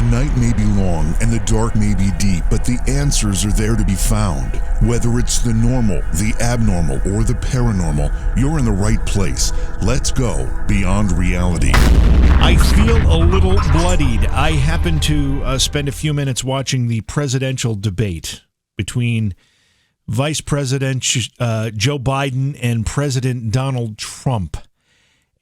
The night may be long and the dark may be deep, but the answers are there to be found. Whether it's the normal, the abnormal, or the paranormal, you're in the right place. Let's go beyond reality. I feel a little bloodied. I happened to spend a few minutes watching the presidential debate between Vice President Joe Biden and President Donald Trump,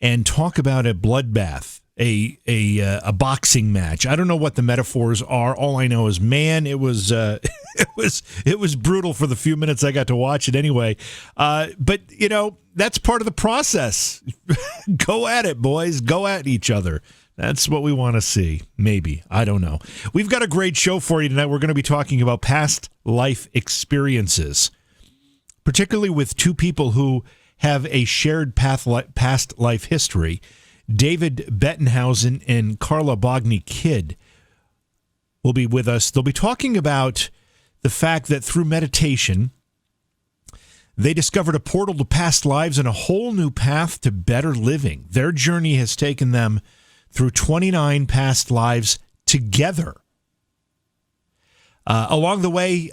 and talk about a bloodbath, a boxing match. I don't know what the metaphors are. All I know is, man, it was it was brutal for the few minutes I got to watch it anyway. But you know, that's part of the process. Go at it, boys. Go at each other. That's what we want to see. Maybe. I don't know. We've got a great show for you tonight. We're going to be talking about past life experiences, particularly with two people who have a shared past life history. David Bettenhausen and Carla Bogni-Kidd will be with us. They'll be talking about the fact that through meditation, they discovered a portal to past lives and a whole new path to better living. Their journey has taken them through 29 past lives together. Along the way,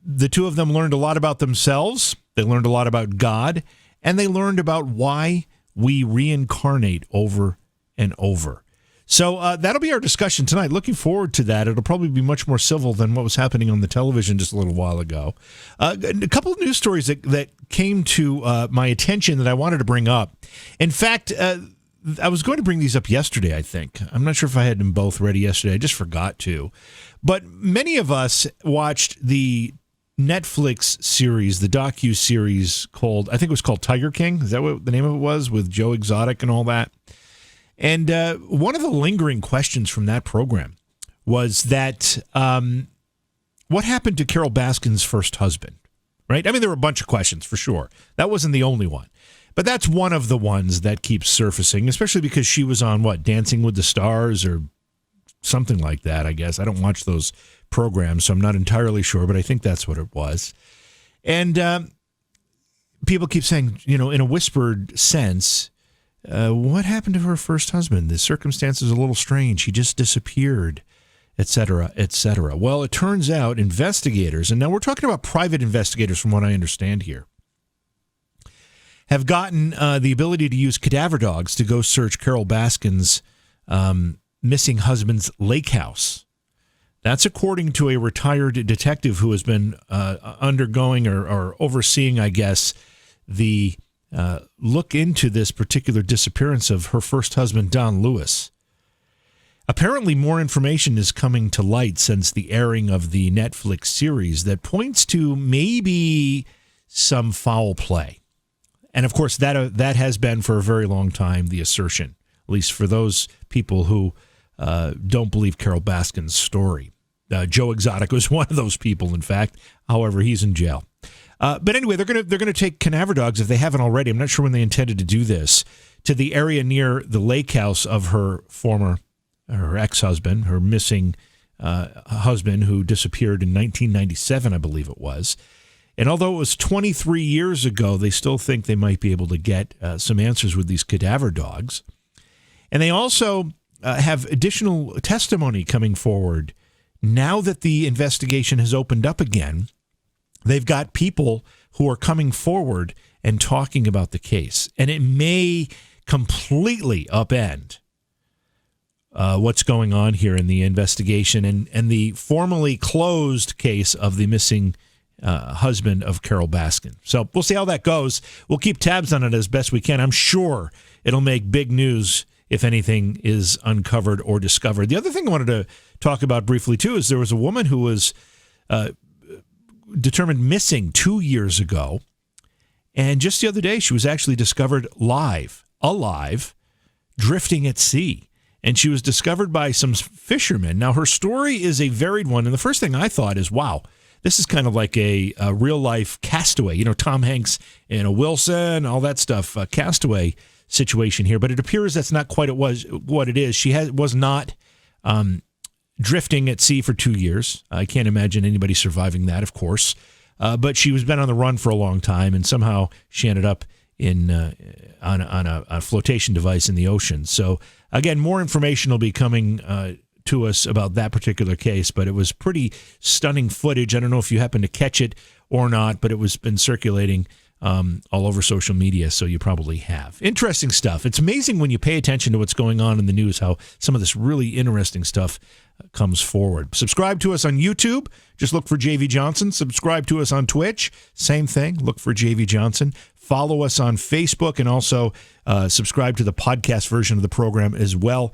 the two of them learned a lot about themselves. They learned a lot about God, and they learned about why we reincarnate over and over. So that'll be our discussion tonight. Looking forward to that. It'll probably be much more civil than what was happening on the television just a little while ago. A couple of news stories that came to my attention that I wanted to bring up. In fact, I was going to bring these up yesterday, I think. I'm not sure if I had them both ready yesterday. I just forgot to. But many of us watched the Netflix series, the docu-series called, I think it was called Tiger King. Is that what the name of it was, with Joe Exotic and all that? And one of the lingering questions from that program was that what happened to Carol Baskin's first husband, right? I mean, there were a bunch of questions for sure. That wasn't the only one. But that's one of the ones that keeps surfacing, especially because she was on, Dancing with the Stars or something like that, I guess. I don't watch those programs, so I'm not entirely sure, but I think that's what it was. And people keep saying, in a whispered sense, what happened to her first husband? The circumstances are a little strange. He just disappeared, et cetera, et cetera. Well, it turns out investigators, and now we're talking about private investigators from what I understand here, have gotten the ability to use cadaver dogs to go search Carol Baskin's missing husband's lake house. That's according to a retired detective who has been undergoing or overseeing, I guess, the look into this particular disappearance of her first husband, Don Lewis. Apparently, more information is coming to light since the airing of the Netflix series that points to maybe some foul play. And, of course, that has been for a very long time the assertion, at least for those people who don't believe Carol Baskin's story. Joe Exotic was one of those people, in fact. However, he's in jail. But anyway, they're gonna take cadaver dogs, if they haven't already. I'm not sure when they intended to do this, to the area near the lake house of her ex-husband, her missing husband, who disappeared in 1997, I believe it was. And although it was 23 years ago, they still think they might be able to get some answers with these cadaver dogs. And they also have additional testimony coming forward. Now that the investigation has opened up again, they've got people who are coming forward and talking about the case. And it may completely upend what's going on here in the investigation and the formally closed case of the missing husband of Carol Baskin. So we'll see how that goes. We'll keep tabs on it as best we can. I'm sure it'll make big news if anything is uncovered or discovered. The other thing I wanted to talk about briefly, too, is there was a woman who was determined missing 2 years ago. And just the other day, she was actually discovered alive, drifting at sea. And she was discovered by some fishermen. Now, her story is a varied one. And the first thing I thought is, wow, this is kind of like a real-life Castaway. Tom Hanks and a Wilson, all that stuff, Castaway situation here. But it appears that's not quite what it is. She was not drifting at sea for 2 years. I can't imagine anybody surviving that, of course. But she was been on the run for a long time, and somehow she ended up on a flotation device in the ocean. So, again, more information will be coming to us about that particular case, but it was pretty stunning footage. I don't know if you happen to catch it or not, but it was been circulating all over social media, so you probably have. Interesting stuff. It's amazing when you pay attention to what's going on in the news, how some of this really interesting stuff comes forward. Subscribe to us on YouTube. Just look for JV Johnson. Subscribe to us on Twitch. Same thing. Look for JV Johnson. Follow us on Facebook, and also subscribe to the podcast version of the program as well.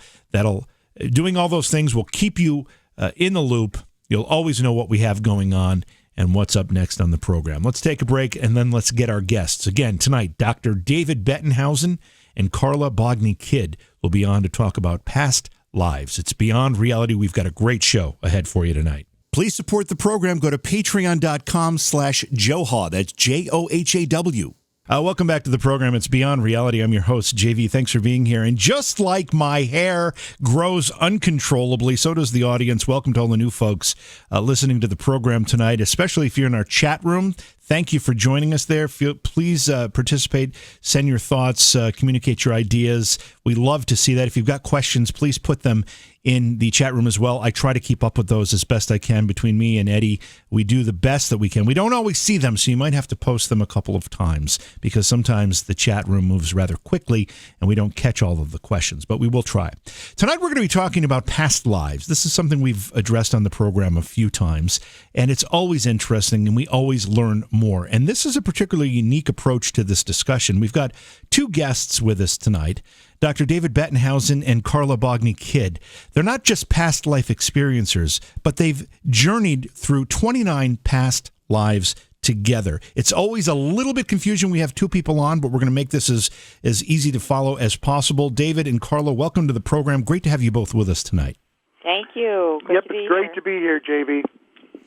Doing all those things will keep you in the loop. You'll always know what we have going on and what's up next on the program. Let's take a break, and then let's get our guests. Again, tonight, Dr. David Bettenhausen and Carla Bogni-Kidd will be on to talk about past lives. It's Beyond Reality. We've got a great show ahead for you tonight. Please support the program. Go to patreon.com/Johaw. That's JOHAW. Welcome back to the program. It's Beyond Reality. I'm your host, JV. Thanks for being here. And just like my hair grows uncontrollably, so does the audience. Welcome to all the new folks listening to the program tonight, especially if you're in our chat room. Thank you for joining us there. Please participate, send your thoughts, communicate your ideas. We love to see that. If you've got questions, please put them in the chat room as well. I try to keep up with those as best I can between me and Eddie. We do the best that we can. We don't always see them, so you might have to post them a couple of times because sometimes the chat room moves rather quickly and we don't catch all of the questions, but we will try. Tonight we're going to be talking about past lives. This is something we've addressed on the program a few times, and it's always interesting and we always learn more. And this is a particularly unique approach to this discussion. We've got two guests with us tonight, Dr. David Bettenhausen and Carla Bogni-Kidd. They're not just past life experiencers, but they've journeyed through 29 past lives together. It's always a little bit confusing. We have two people on, but we're going to make this as easy to follow as possible. David and Carla, welcome to the program. Great to have you both with us tonight. Thank you. It's great to be here, JV.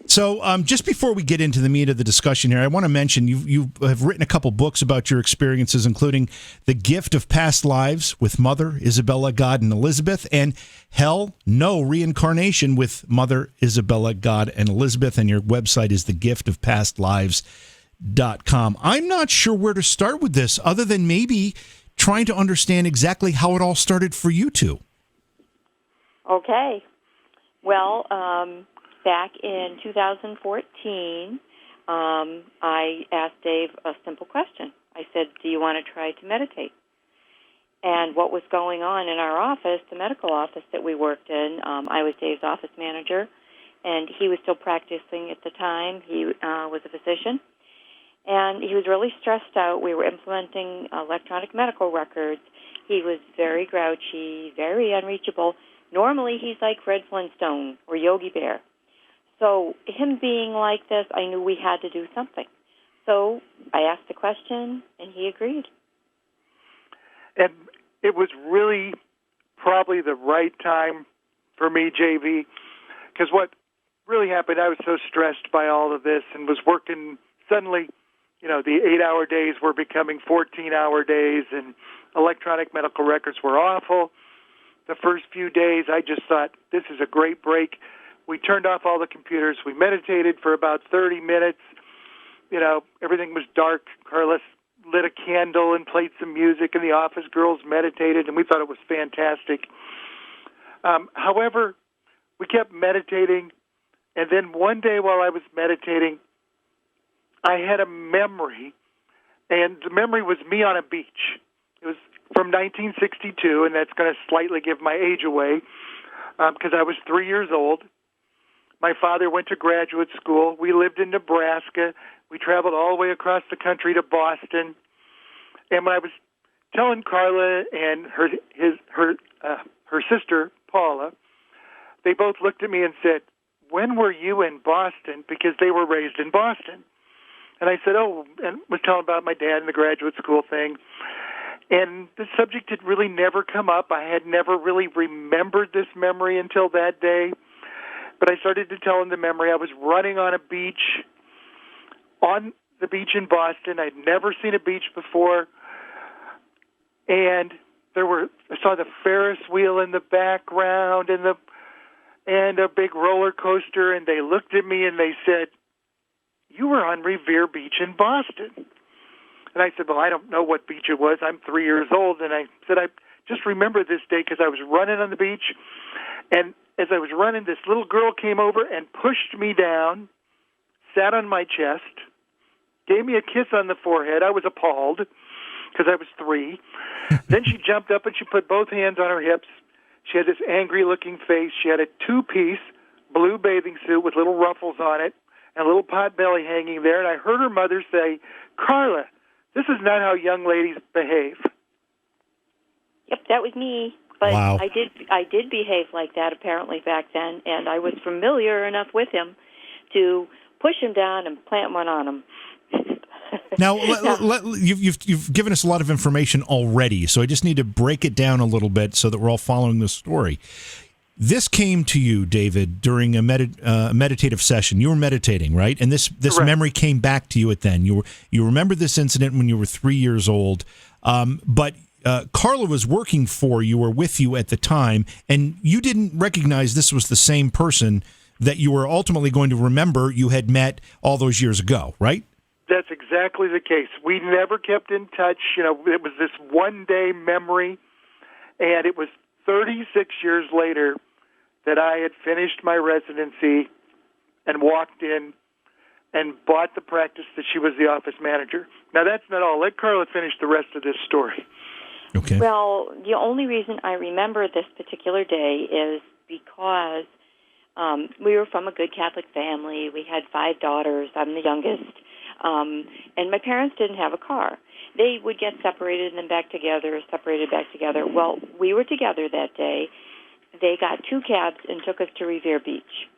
So just before we get into the meat of the discussion here, I want to mention you have written a couple books about your experiences, including The Gift of Past Lives with Mother, Isabella, God, and Elizabeth, and Hell, No, Reincarnation with Mother, Isabella, God, and Elizabeth, and your website is thegiftofpastlives.com. I'm not sure where to start with this other than maybe trying to understand exactly how it all started for you two. Okay. Well, back in 2014, I asked Dave a simple question. I said, do you want to try to meditate? And what was going on in our office, the medical office that we worked in, I was Dave's office manager, and he was still practicing at the time. He was a physician, and he was really stressed out. We were implementing electronic medical records. He was very grouchy, very unreachable. Normally, he's like Fred Flintstone or Yogi Bear. So him being like this, I knew we had to do something. So I asked the question, and he agreed. And it was really probably the right time for me, JV, because what really happened, I was so stressed by all of this and was working. Suddenly, the 8-hour days were becoming 14-hour days, and electronic medical records were awful. The first few days, I just thought, this is a great break. We turned off all the computers. We meditated for about 30 minutes. Everything was dark. Carla lit a candle and played some music, and the office girls meditated, and we thought it was fantastic. However, we kept meditating, and then one day while I was meditating, I had a memory, and the memory was me on a beach. It was from 1962, and that's going to slightly give my age away because I was 3 years old. My father went to graduate school. We lived in Nebraska. We traveled all the way across the country to Boston. And when I was telling Carla and her sister, Paula, they both looked at me and said, when were you in Boston? Because they were raised in Boston. And I said, and was telling about my dad and the graduate school thing. And the subject had really never come up. I had never really remembered this memory until that day. But I started to tell him the memory. I was running on the beach in Boston. I'd never seen a beach before. And I saw the Ferris wheel in the background and a big roller coaster. And they looked at me and they said, you were on Revere Beach in Boston. And I said, well, I don't know what beach it was. I'm 3 years old. And I said, I just remember this day because I was running on the beach. And as I was running, this little girl came over and pushed me down, sat on my chest, gave me a kiss on the forehead. I was appalled because I was 3. Then she jumped up and she put both hands on her hips. She had this angry-looking face. She had a 2-piece blue bathing suit with little ruffles on it and a little pot belly hanging there. And I heard her mother say, "Carla, this is not how young ladies behave." Yep, that was me. But Wow. I did behave like that apparently back then, and I was familiar enough with him to push him down and plant one on him. Now, you've given us a lot of information already, so I just need to break it down a little bit so that we're all following the story. This came to you, David, during a meditative session. You were meditating, right? And this memory came back to you at then. You remember this incident when you were 3 years old, but Carla was working for you or with you at the time, and you didn't recognize this was the same person that you were ultimately going to remember you had met all those years ago, right? That's exactly the case. We never kept in touch. You know, it was this one-day memory, and it was 36 years later that I had finished my residency and walked in and bought the practice that she was the office manager. Now, that's not all. Let Carla finish the rest of this story. Okay. Well, the only reason I remember this particular day is because we were from a good Catholic family. We had 5 daughters. I'm the youngest. And my parents didn't have a car. They would get separated and then back together, separated back together. Well, we were together that day. They got 2 cabs and took us to Revere Beach.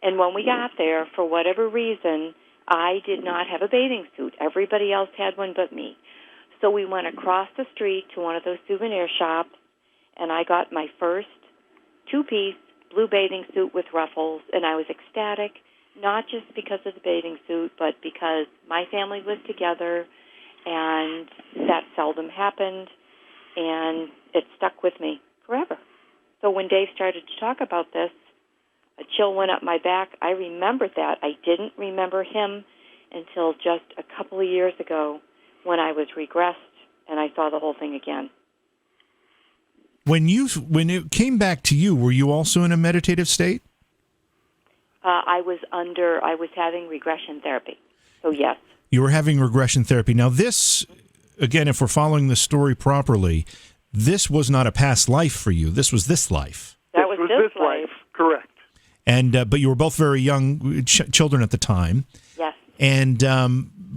And when we got there, for whatever reason, I did not have a bathing suit. Everybody else had one but me. So we went across the street to one of those souvenir shops, and I got my first 2-piece blue bathing suit with ruffles, and I was ecstatic, not just because of the bathing suit, but because my family was together, and that seldom happened, and it stuck with me forever. So when Dave started to talk about this, a chill went up my back. I remembered that. I didn't remember him until just a couple of years ago when I was regressed and I saw the whole thing again. When it came back to you, were you also in a meditative state? I was having regression therapy. So yes. You were having regression therapy. Now this, again, if we're following the story properly, this was not a past life for you. This was this life. That was this life. Correct. And but you were both very young children at the time. Yes. And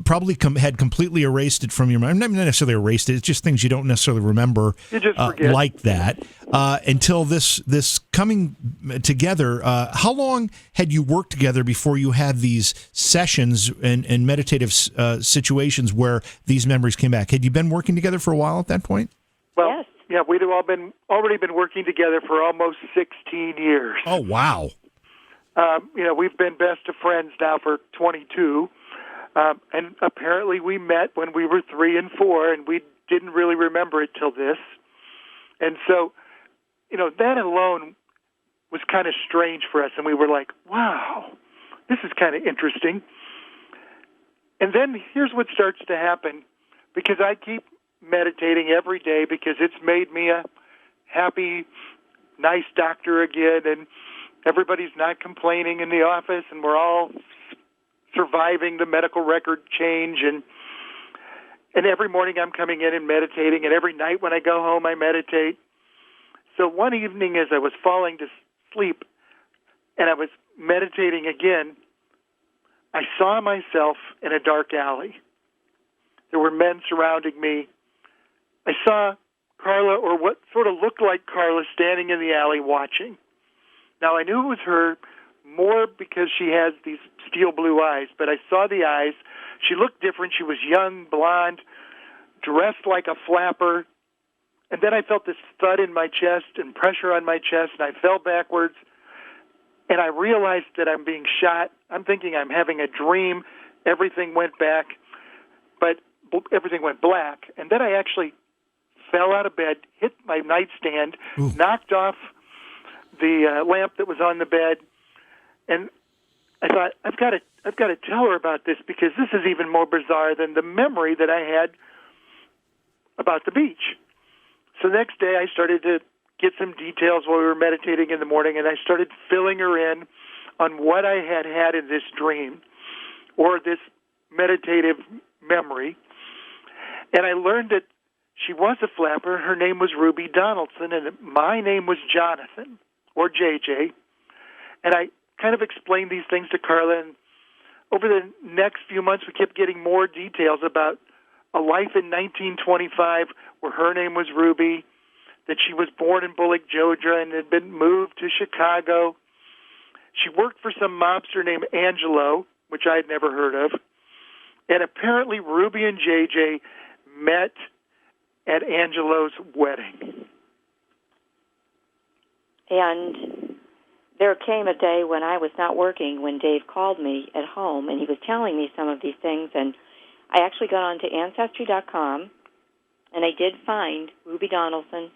probably had completely erased it from your mind. Not necessarily erased it. It's just things you don't necessarily remember You just forget. like that until this coming together. How long had you worked together before you had these sessions and meditative situations where these memories came back? Had you been working together for a while at that point? Well, Yes. yeah, we'd already been working together for almost 16 years. Oh, wow. We've been best of friends now for 22. And apparently we met when we were 3 and 4, and we didn't really remember it till this. And so, that alone was kind of strange for us, and we were like, wow, this is kind of interesting. And then here's what starts to happen, because I keep meditating every day because it's made me a happy, nice doctor again, and everybody's not complaining in the office, and we're all surviving the medical record change, and every morning I'm coming in and meditating, and every night when I go home I meditate. So one evening as I was falling to sleep and I was meditating again, I saw myself in a dark alley. There were men surrounding me. I saw Carla, or what sort of looked like Carla, standing in the alley watching. Now I knew it was her more because she has these steel blue eyes, but I saw the eyes. She looked different. She was young, blonde, dressed like a flapper. And then I felt this thud in my chest and pressure on my chest, and I fell backwards. And I realized that I'm being shot. I'm thinking I'm having a dream. Everything went back, but everything went black. And then I actually fell out of bed, hit my nightstand, knocked off the lamp that was on the bed. And I thought, I've got to tell her about this, because this is even more bizarre than the memory that I had about the beach. So the next day I started to get some details while we were meditating in the morning, and I started filling her in on what I had had in this dream or this meditative memory. And I learned that she was a flapper. Her name was Ruby Donaldson, and my name was Jonathan, or JJ. And I kind of explained these things to Carla, and over the next few months, we kept getting more details about a life in 1925 where her name was Ruby, that she was born in Bullock, Georgia, and had been moved to Chicago. She worked for some mobster named Angelo, which I had never heard of. And apparently Ruby and JJ met at Angelo's wedding. And there came a day when I was not working when Dave called me at home, and he was telling me some of these things, and I actually got onto Ancestry.com, and I did find Ruby Donaldson,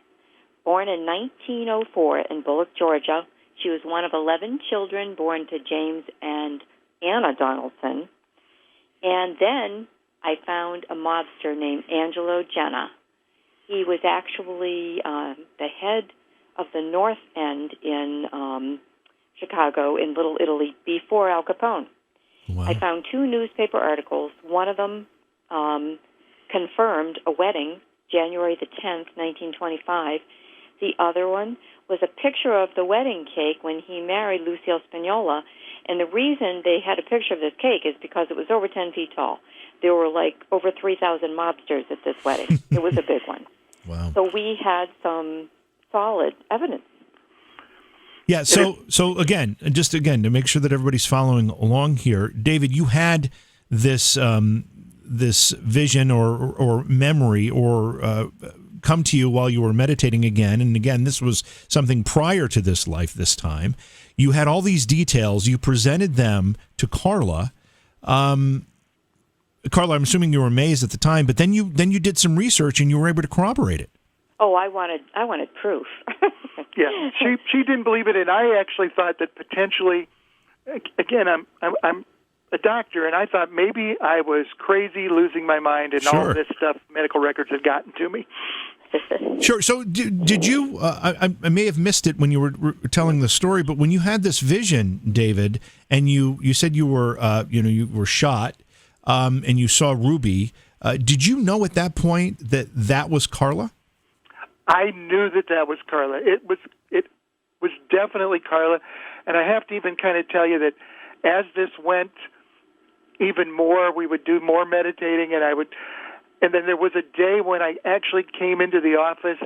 born in 1904 in Bullock, Georgia. She was one of 11 children born to James and Anna Donaldson. And then I found a mobster named Angelo Genna. He was actually the head of the North End in Chicago, in Little Italy, before Al Capone. Wow. I found 2 newspaper articles. One of them confirmed a wedding, January the 10th, 1925. The other one was a picture of the wedding cake when he married Lucille Spagnola. And the reason they had a picture of this cake is because it was over 10 feet tall. There were like over 3,000 mobsters at this wedding. It was a big one. Wow. So we had some solid evidence. Yeah, so again, just again, to make sure that everybody's following along here, David, you had this this vision or memory or come to you while you were meditating again, and again, this was something prior to this life this time. You had all these details. You presented them to Carla. Carla, I'm assuming you were amazed at the time, but then you did some research and you were able to corroborate it. Oh, I wanted proof. Yeah, she didn't believe it, and I actually thought that potentially, again, I'm a doctor, and I thought maybe I was crazy, losing my mind, and all this stuff medical records had gotten to me. Sure. So did you? I may have missed it when you were telling the story, but when you had this vision, David, and you said you were you were shot, and you saw Ruby. Did you know at that point that was Carla? I knew that was Carla. It was definitely Carla, and I have to even kind of tell you that as this went even more, we would do more meditating, and then there was a day when I actually came into the office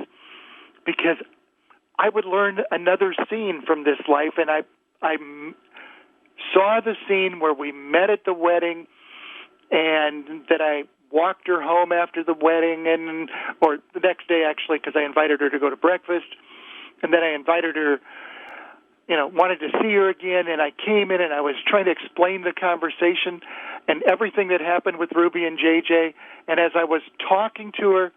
because I would learn another scene from this life, and I saw the scene where we met at the wedding, and that I walked her home after the wedding, or the next day actually, because I invited her to go to breakfast, and then I invited her, wanted to see her again, and I came in and I was trying to explain the conversation and everything that happened with Ruby and JJ, and as I was talking to her,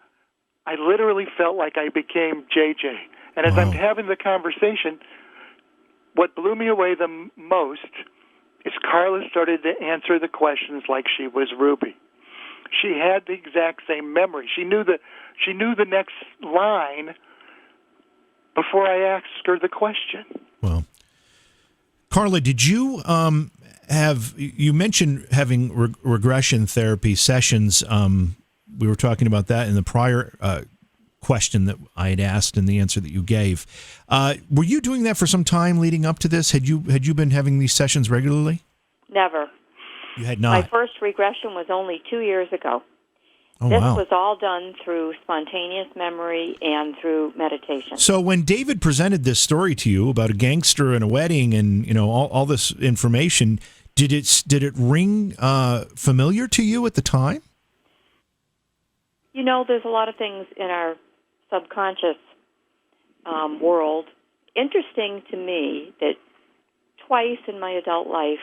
I literally felt like I became JJ. And as I'm having the conversation, what blew me away the most is Carla started to answer the questions like she was Ruby. She had the exact same memory. She knew the next line before I asked her the question. Well, Carla, did you you mentioned having regression therapy sessions. We were talking about that in the prior question that I had asked and the answer that you gave. Were you doing that for some time leading up to this? Had you been having these sessions regularly? Never. You had not. My first regression was only 2 years ago. Oh, this wow. was all done through spontaneous memory and through meditation. So when David presented this story to you about a gangster and a wedding and all this information, did it ring familiar to you at the time? There's a lot of things in our subconscious world. Interesting to me that twice in my adult life,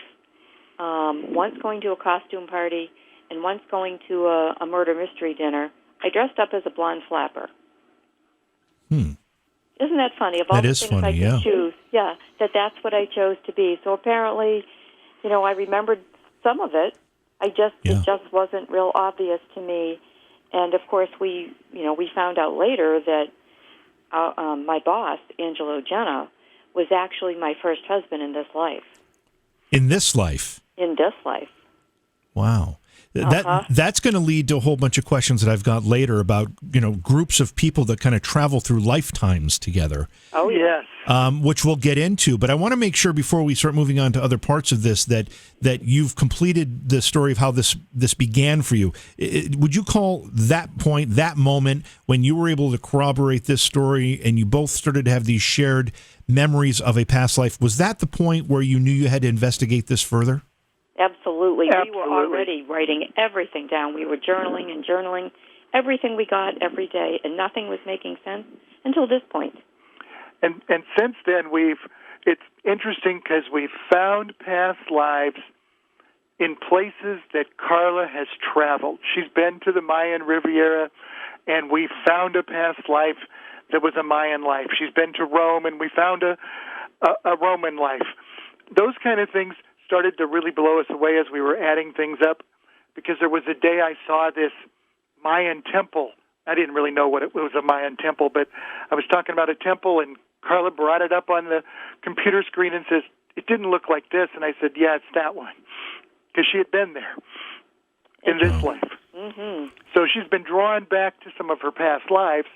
once going to a costume party and once going to a murder mystery dinner, I dressed up as a blonde flapper. Isn't that funny? Of all that the is things funny, I could choose, that's what I chose to be. So apparently, I remembered some of it. It just wasn't real obvious to me. And of course, we found out later that my boss, Angelo Genna, was actually my first husband in this life. In this life? In this life. Wow. That's going to lead to a whole bunch of questions that I've got later about, groups of people that kind of travel through lifetimes together. Oh, yes. Which we'll get into. But I want to make sure before we start moving on to other parts of this that you've completed the story of how this began for you. Would you call that point, that moment, when you were able to corroborate this story and you both started to have these shared memories of a past life, was that the point where you knew you had to investigate this further? Absolutely. We were already writing everything down. We were journaling everything we got every day, and nothing was making sense until this point. And since then, it's interesting because we've found past lives in places that Carla has traveled. She's been to the Mayan Riviera, and we found a past life that was a Mayan life. She's been to Rome, and we found a Roman life. Those kind of things started to really blow us away as we were adding things up, because there was a day I saw this Mayan temple. I didn't really know what it was, a Mayan temple, but I was talking about a temple, and Carla brought it up on the computer screen and says, it didn't look like this. And I said, yeah, it's that one, because she had been there in this life. Mm-hmm. So she's been drawn back to some of her past lives,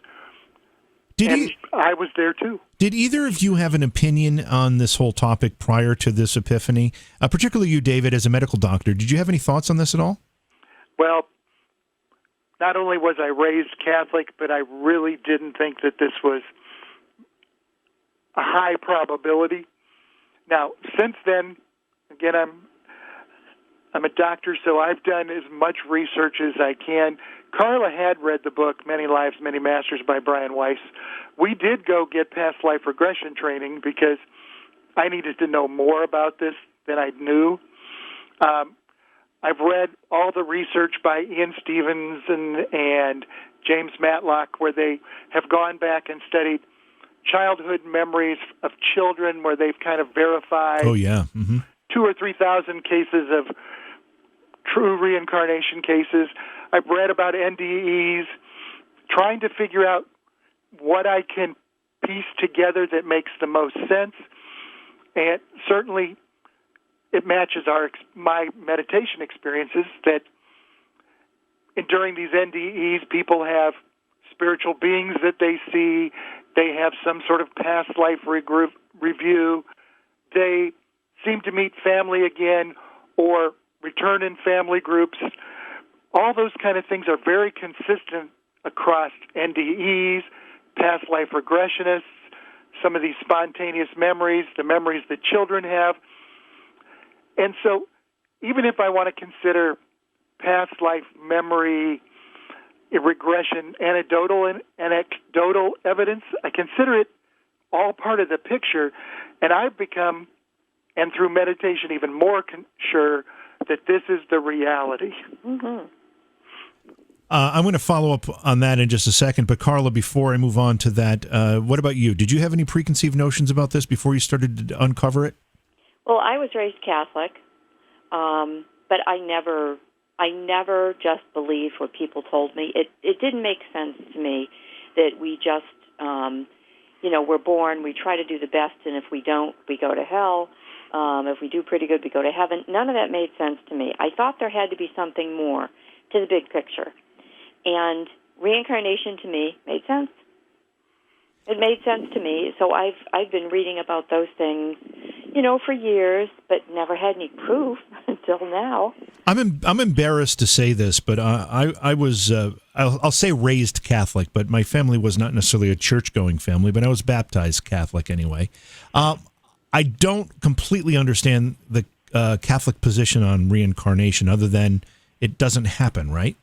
I was there too. Did either of you have an opinion on this whole topic prior to this epiphany? Particularly you, David, as a medical doctor. Did you have any thoughts on this at all? Well, not only was I raised Catholic, but I really didn't think that this was a high probability. Now, since then, again, I'm a doctor, so I've done as much research as I can. Carla had read the book, Many Lives, Many Masters by Brian Weiss. We did go get past life regression training because I needed to know more about this than I knew. I've read all the research by Ian Stevenson and James Matlock, where they have gone back and studied childhood memories of children, where they've kind of verified 2,000 or 3,000 cases of true reincarnation cases. I've read about NDEs, trying to figure out what I can piece together that makes the most sense. And certainly it matches my meditation experiences, that during these NDEs, people have spiritual beings that they see. They have some sort of past life review. They seem to meet family again or return in family groups. All those kind of things are very consistent across NDEs, past life regressionists, some of these spontaneous memories, the memories that children have. And so even if I want to consider past life memory regression anecdotal evidence, I consider it all part of the picture, and I've become, and through meditation, even more sure that this is the reality. Mm-hmm. I'm going to follow up on that in just a second, but Carla, before I move on to that, what about you? Did you have any preconceived notions about this before you started to uncover it? Well, I was raised Catholic, but I never just believed what people told me. It didn't make sense to me that we just, we're born, we try to do the best, and if we don't, we go to hell. If we do pretty good, we go to heaven. None of that made sense to me. I thought there had to be something more to the big picture. And reincarnation to me made sense. It made sense to me. So I've been reading about those things, for years, but never had any proof until now. I'm embarrassed to say this, but I was I'll say raised Catholic, but my family was not necessarily a church-going family, but I was baptized Catholic anyway. I don't completely understand the Catholic position on reincarnation, other than it doesn't happen, right?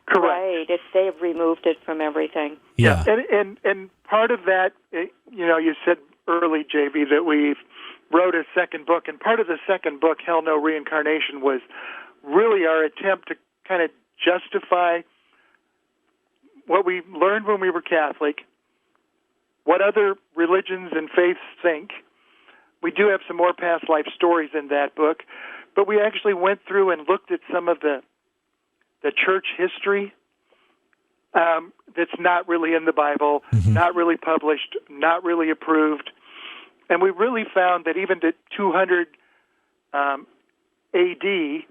Correct. Right. They've removed it from everything. Yeah. And part of that, you said early, JV, that we wrote a second book, and part of the second book, Hell No Reincarnation, was really our attempt to kind of justify what we learned when we were Catholic, what other religions and faiths think. We do have some more past life stories in that book, but we actually went through and looked at some of the church history that's not really in the Bible, not really published, not really approved. And we really found that even to 200 A.D.,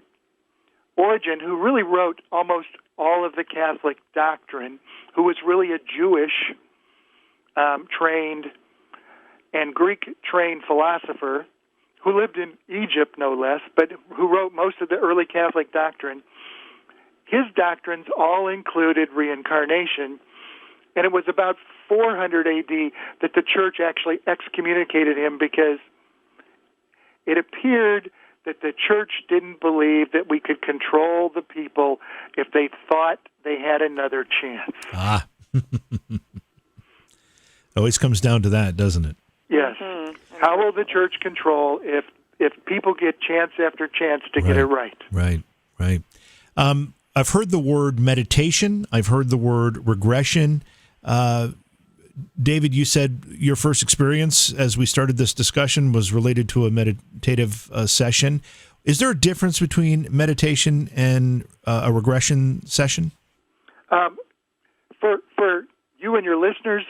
Origen, who really wrote almost all of the Catholic doctrine, who was really a Jewish trained and Greek-trained philosopher who lived in Egypt, no less, but who wrote most of the early Catholic doctrine, his doctrines all included reincarnation, and it was about 400 A.D. that the church actually excommunicated him because it appeared that the church didn't believe that we could control the people if they thought they had another chance. Ah. Always comes down to that, doesn't it? Yes. How will the church control if people get chance after chance to get it right? Right. I've heard the word meditation. I've heard the word regression. David, you said your first experience as we started this discussion was related to a meditative session. Is there a difference between meditation and a regression session? For you and your listeners,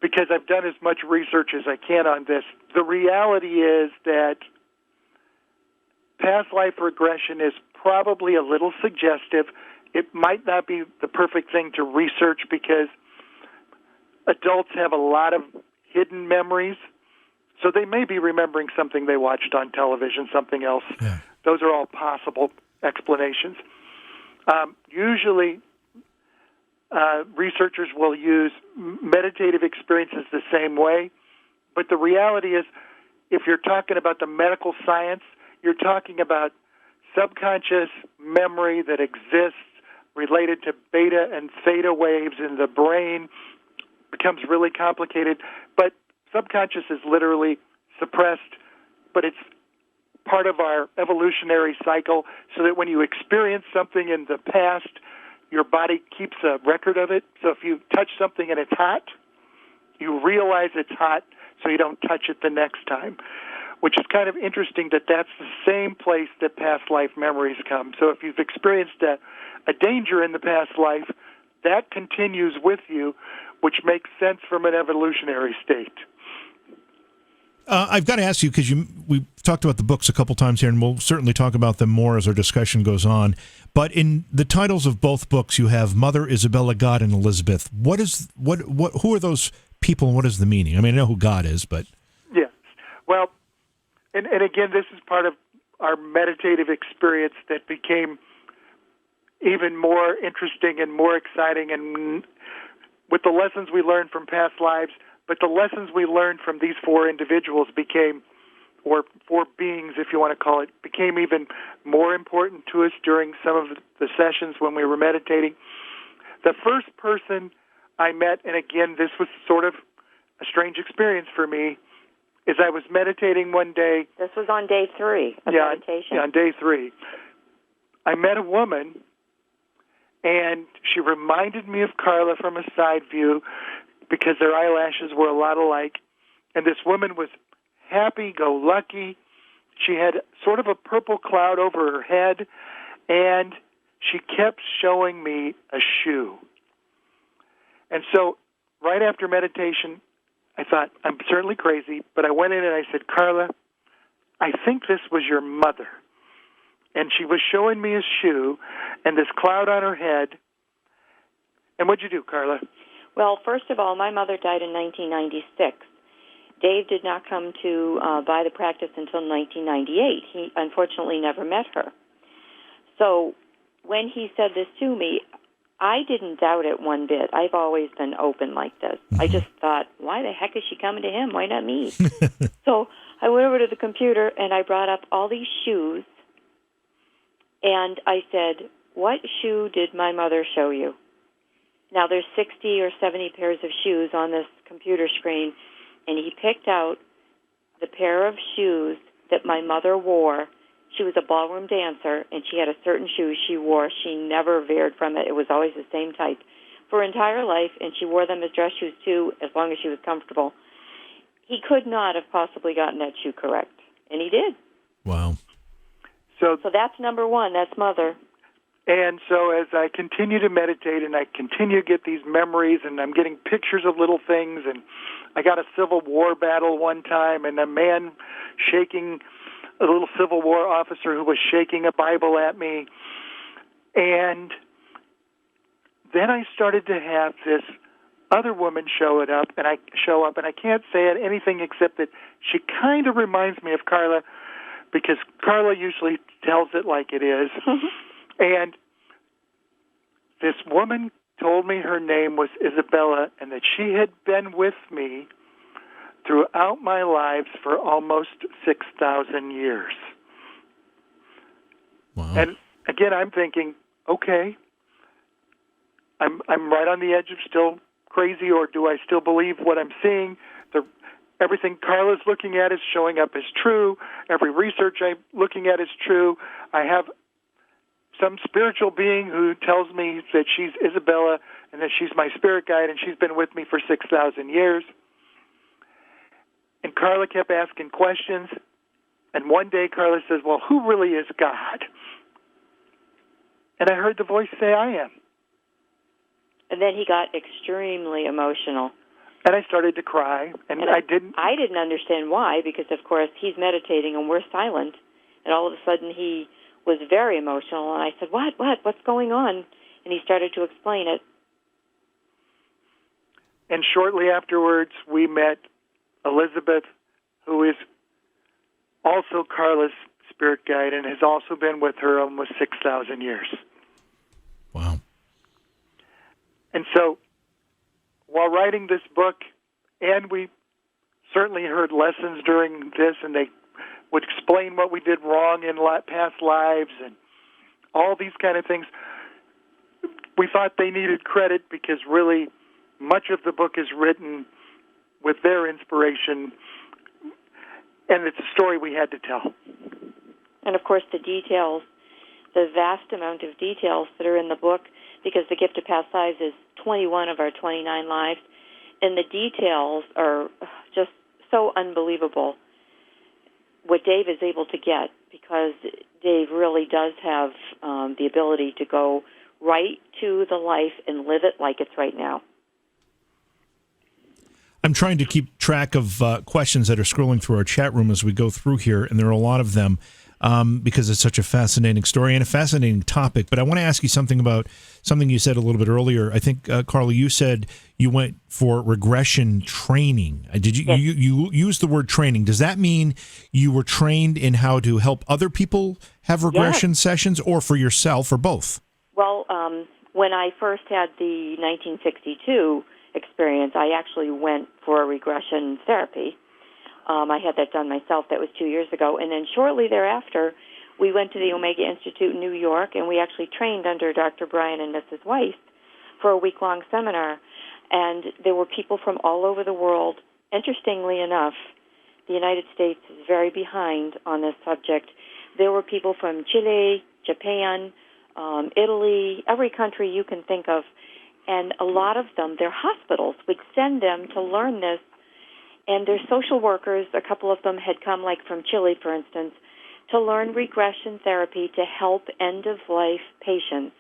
because I've done as much research as I can on this, the reality is that past life regression is probably a little suggestive. It might not be the perfect thing to research because adults have a lot of hidden memories, so they may be remembering something they watched on television, something else. Yeah. Those are all possible explanations. Usually, researchers will use meditative experiences the same way, but the reality is, if you're talking about the medical science, you're talking about subconscious memory that exists related to beta and theta waves in the brain. Becomes really complicated, but subconscious is literally suppressed, but it's part of our evolutionary cycle so that when you experience something in the past, your body keeps a record of it. So if you touch something and it's hot, you realize it's hot so you don't touch it the next time, which is kind of interesting that that's the same place that past life memories come. So if you've experienced a danger in the past life, that continues with you, which makes sense from an evolutionary state. I've got to ask you, because we've talked about the books a couple times here, and we'll certainly talk about them more as our discussion goes on. But in the titles of both books, you have Mother, Isabella, God, and Elizabeth. Who are those people, and what is the meaning? I mean, I know who God is, but... Yes. Well, and again, this is part of our meditative experience that became even more interesting and more exciting, and with the lessons we learned from past lives, but the lessons we learned from these four individuals became, or four beings, if you want to call it, became even more important to us during some of the sessions when we were meditating. The first person I met, and again, this was sort of a strange experience for me, is I was meditating one day. This was on day 3 of meditation? Yeah, on day 3. I met a woman, and she reminded me of Carla from a side view because their eyelashes were a lot alike. And this woman was happy-go-lucky. She had sort of a purple cloud over her head, and she kept showing me a shoe. And so right after meditation, I thought, I'm certainly crazy, but I went in and I said, Carla, I think this was your mother. And she was showing me a shoe and this cloud on her head. And what'd you do, Carla? Well, first of all, my mother died in 1996. Dave did not come to buy the practice until 1998. He unfortunately never met her. So when he said this to me, I didn't doubt it one bit. I've always been open like this. I just thought, why the heck is she coming to him? Why not me? So I went over to the computer and I brought up all these shoes. And I said, what shoe did my mother show you? Now, there's 60 or 70 pairs of shoes on this computer screen, and he picked out the pair of shoes that my mother wore. She was a ballroom dancer, and she had a certain shoe she wore. She never veered from it. It was always the same type for her entire life, and she wore them as dress shoes, too, as long as she was comfortable. He could not have possibly gotten that shoe correct, and he did. Wow. So that's number one. That's Mother. And so as I continue to meditate and I continue to get these memories and I'm getting pictures of little things, and I got a Civil War battle one time and a man shaking, a little Civil War officer who was shaking a Bible at me. And then I started to have this other woman show up, and I can't say anything except that she kind of reminds me of Carla, because Carla usually tells it like it is. And this woman told me her name was Isabella and that she had been with me throughout my lives for almost 6,000 years. Wow. And again, I'm thinking, okay, I'm right on the edge of still crazy, or do I still believe what I'm seeing? Everything Carla's looking at is showing up as true. Every research I'm looking at is true. I have some spiritual being who tells me that she's Isabella and that she's my spirit guide and she's been with me for 6,000 years. And Carla kept asking questions. And one day Carla says, well, who really is God? And I heard the voice say, I am. And then he got extremely emotional. And I started to cry, and I didn't understand why, because, of course, he's meditating and we're silent. And all of a sudden he was very emotional, and I said, what's going on? And he started to explain it. And shortly afterwards, we met Elizabeth, who is also Carla's spirit guide and has also been with her almost 6,000 years. Wow. And so, while writing this book, and we certainly heard lessons during this, and they would explain what we did wrong in past lives and all these kind of things, we thought they needed credit because really much of the book is written with their inspiration, and it's a story we had to tell. And, of course, the details, the vast amount of details that are in the book, because the gift of past lives is 21 of our 29 lives, and the details are just so unbelievable what Dave is able to get, because Dave really does have the ability to go right to the life and live it like it's right now. I'm trying to keep track of questions that are scrolling through our chat room as we go through here, and there are a lot of them because it's such a fascinating story and a fascinating topic. But I want to ask you something about something you said a little bit earlier. I think, Carla, you said you went for regression training. Did you, yes. you used the word training. Does that mean you were trained in how to help other people have regression sessions, or for yourself, or both? Well, when I first had the 1962 experience, I actually went for a regression therapy. I had that done myself. That was 2 years ago. And then shortly thereafter, we went to the Omega Institute in New York, and we actually trained under Dr. Brian and Mrs. Weiss for a week-long seminar. And there were people from all over the world. Interestingly enough, the United States is very behind on this subject. There were people from Chile, Japan, Italy, every country you can think of. And a lot of them, their hospitals would send them to learn this. And their social workers, a couple of them had come, like from Chile, for instance, to learn regression therapy to help end-of-life patients.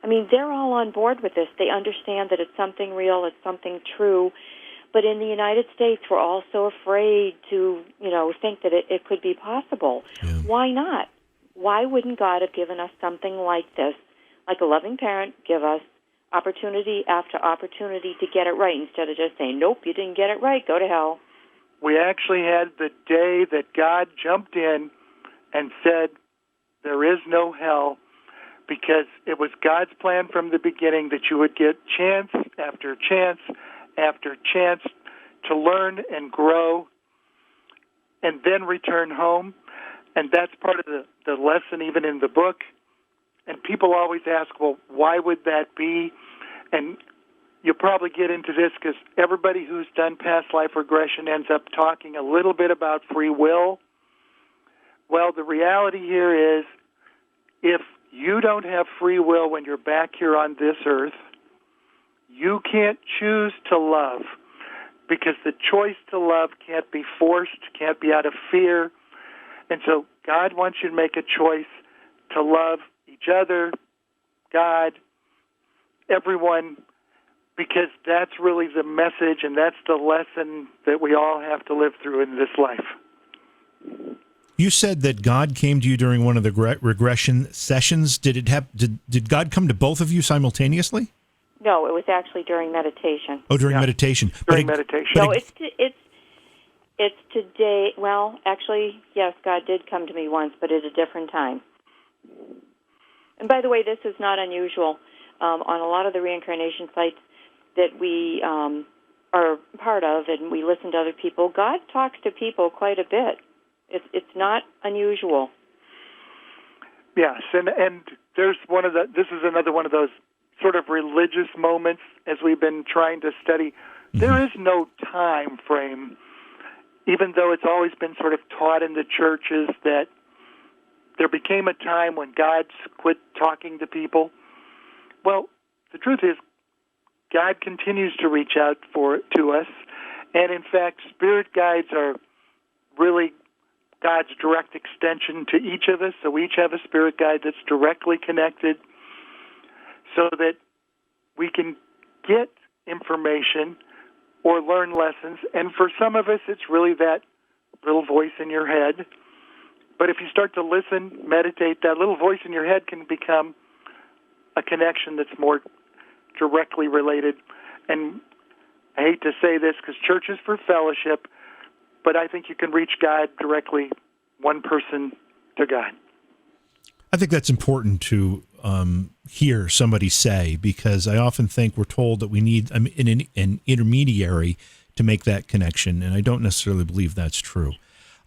I mean, they're all on board with this. They understand that it's something real, it's something true. But in the United States, we're all so afraid to, think that it could be possible. Yeah. Why not? Why wouldn't God have given us something like this, like a loving parent give us opportunity after opportunity to get it right, instead of just saying, nope, you didn't get it right, go to hell? We actually had the day that God jumped in and said, there is no hell, because it was God's plan from the beginning that you would get chance after chance after chance to learn and grow and then return home. And that's part of the lesson even in the book. And people always ask, well, why would that be? And you'll probably get into this because everybody who's done past life regression ends up talking a little bit about free will. Well, the reality here is, if you don't have free will when you're back here on this earth, you can't choose to love, because the choice to love can't be forced, can't be out of fear. And so God wants you to make a choice to love each other, God, everyone, because that's really the message and that's the lesson that we all have to live through in this life. You said that God came to you during one of the regression sessions. Did God come to both of you simultaneously? No, it was actually during meditation. Oh, during meditation. During meditation. No, it's today. Well, actually, yes, God did come to me once, but at a different time. And by the way, this is not unusual. On a lot of the reincarnation sites that we are part of, and we listen to other people, God talks to people quite a bit. It's not unusual. Yes, and there's this is another one of those sort of religious moments as we've been trying to study. Mm-hmm. There is no time frame, even though it's always been sort of taught in the churches that there became a time when God quit talking to people. Well, the truth is, God continues to reach out to us, and in fact, spirit guides are really God's direct extension to each of us. So we each have a spirit guide that's directly connected so that we can get information or learn lessons. And for some of us, it's really that little voice in your head. But if you start to listen, meditate, that little voice in your head can become a connection that's more directly related. And I hate to say this because church is for fellowship, but I think you can reach God directly, one person to God. I think that's important to hear somebody say, because I often think we're told that we need an intermediary to make that connection, and I don't necessarily believe that's true.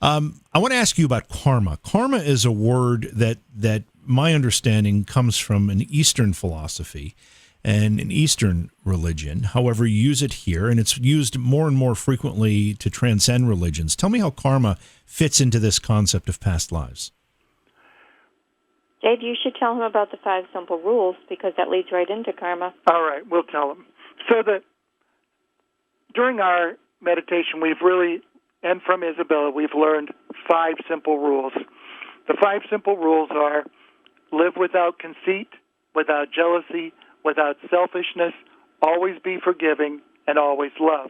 I want to ask you about karma. Karma is a word that my understanding comes from an Eastern philosophy and an Eastern religion. However, you use it here, and it's used more and more frequently to transcend religions. Tell me how karma fits into this concept of past lives. Dave, you should tell him about the 5 simple rules, because that leads right into karma. All right, we'll tell him. So that during our meditation, we've really, and from Isabella, we've learned 5 simple rules. The 5 simple rules are: live without conceit, without jealousy, without selfishness, always be forgiving, and always love.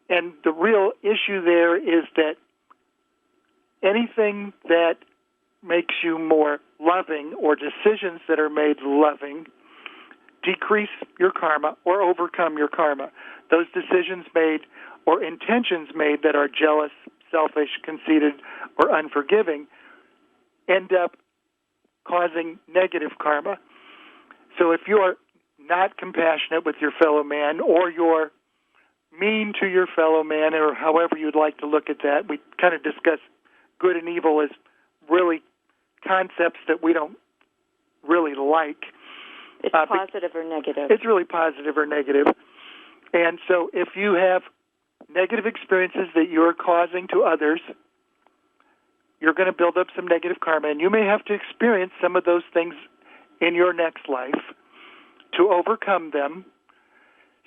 And the real issue there is that anything that makes you more loving, or decisions that are made loving, decrease your karma or overcome your karma. Those decisions made or intentions made that are jealous, selfish, conceited, or unforgiving end up causing negative karma. So if you're not compassionate with your fellow man, or you're mean to your fellow man, or however you'd like to look at that, we kind of discuss good and evil as really concepts that we don't really like. It's positive or negative. It's really positive or negative. And so if you have negative experiences that you're causing to others, you're going to build up some negative karma, and you may have to experience some of those things in your next life to overcome them,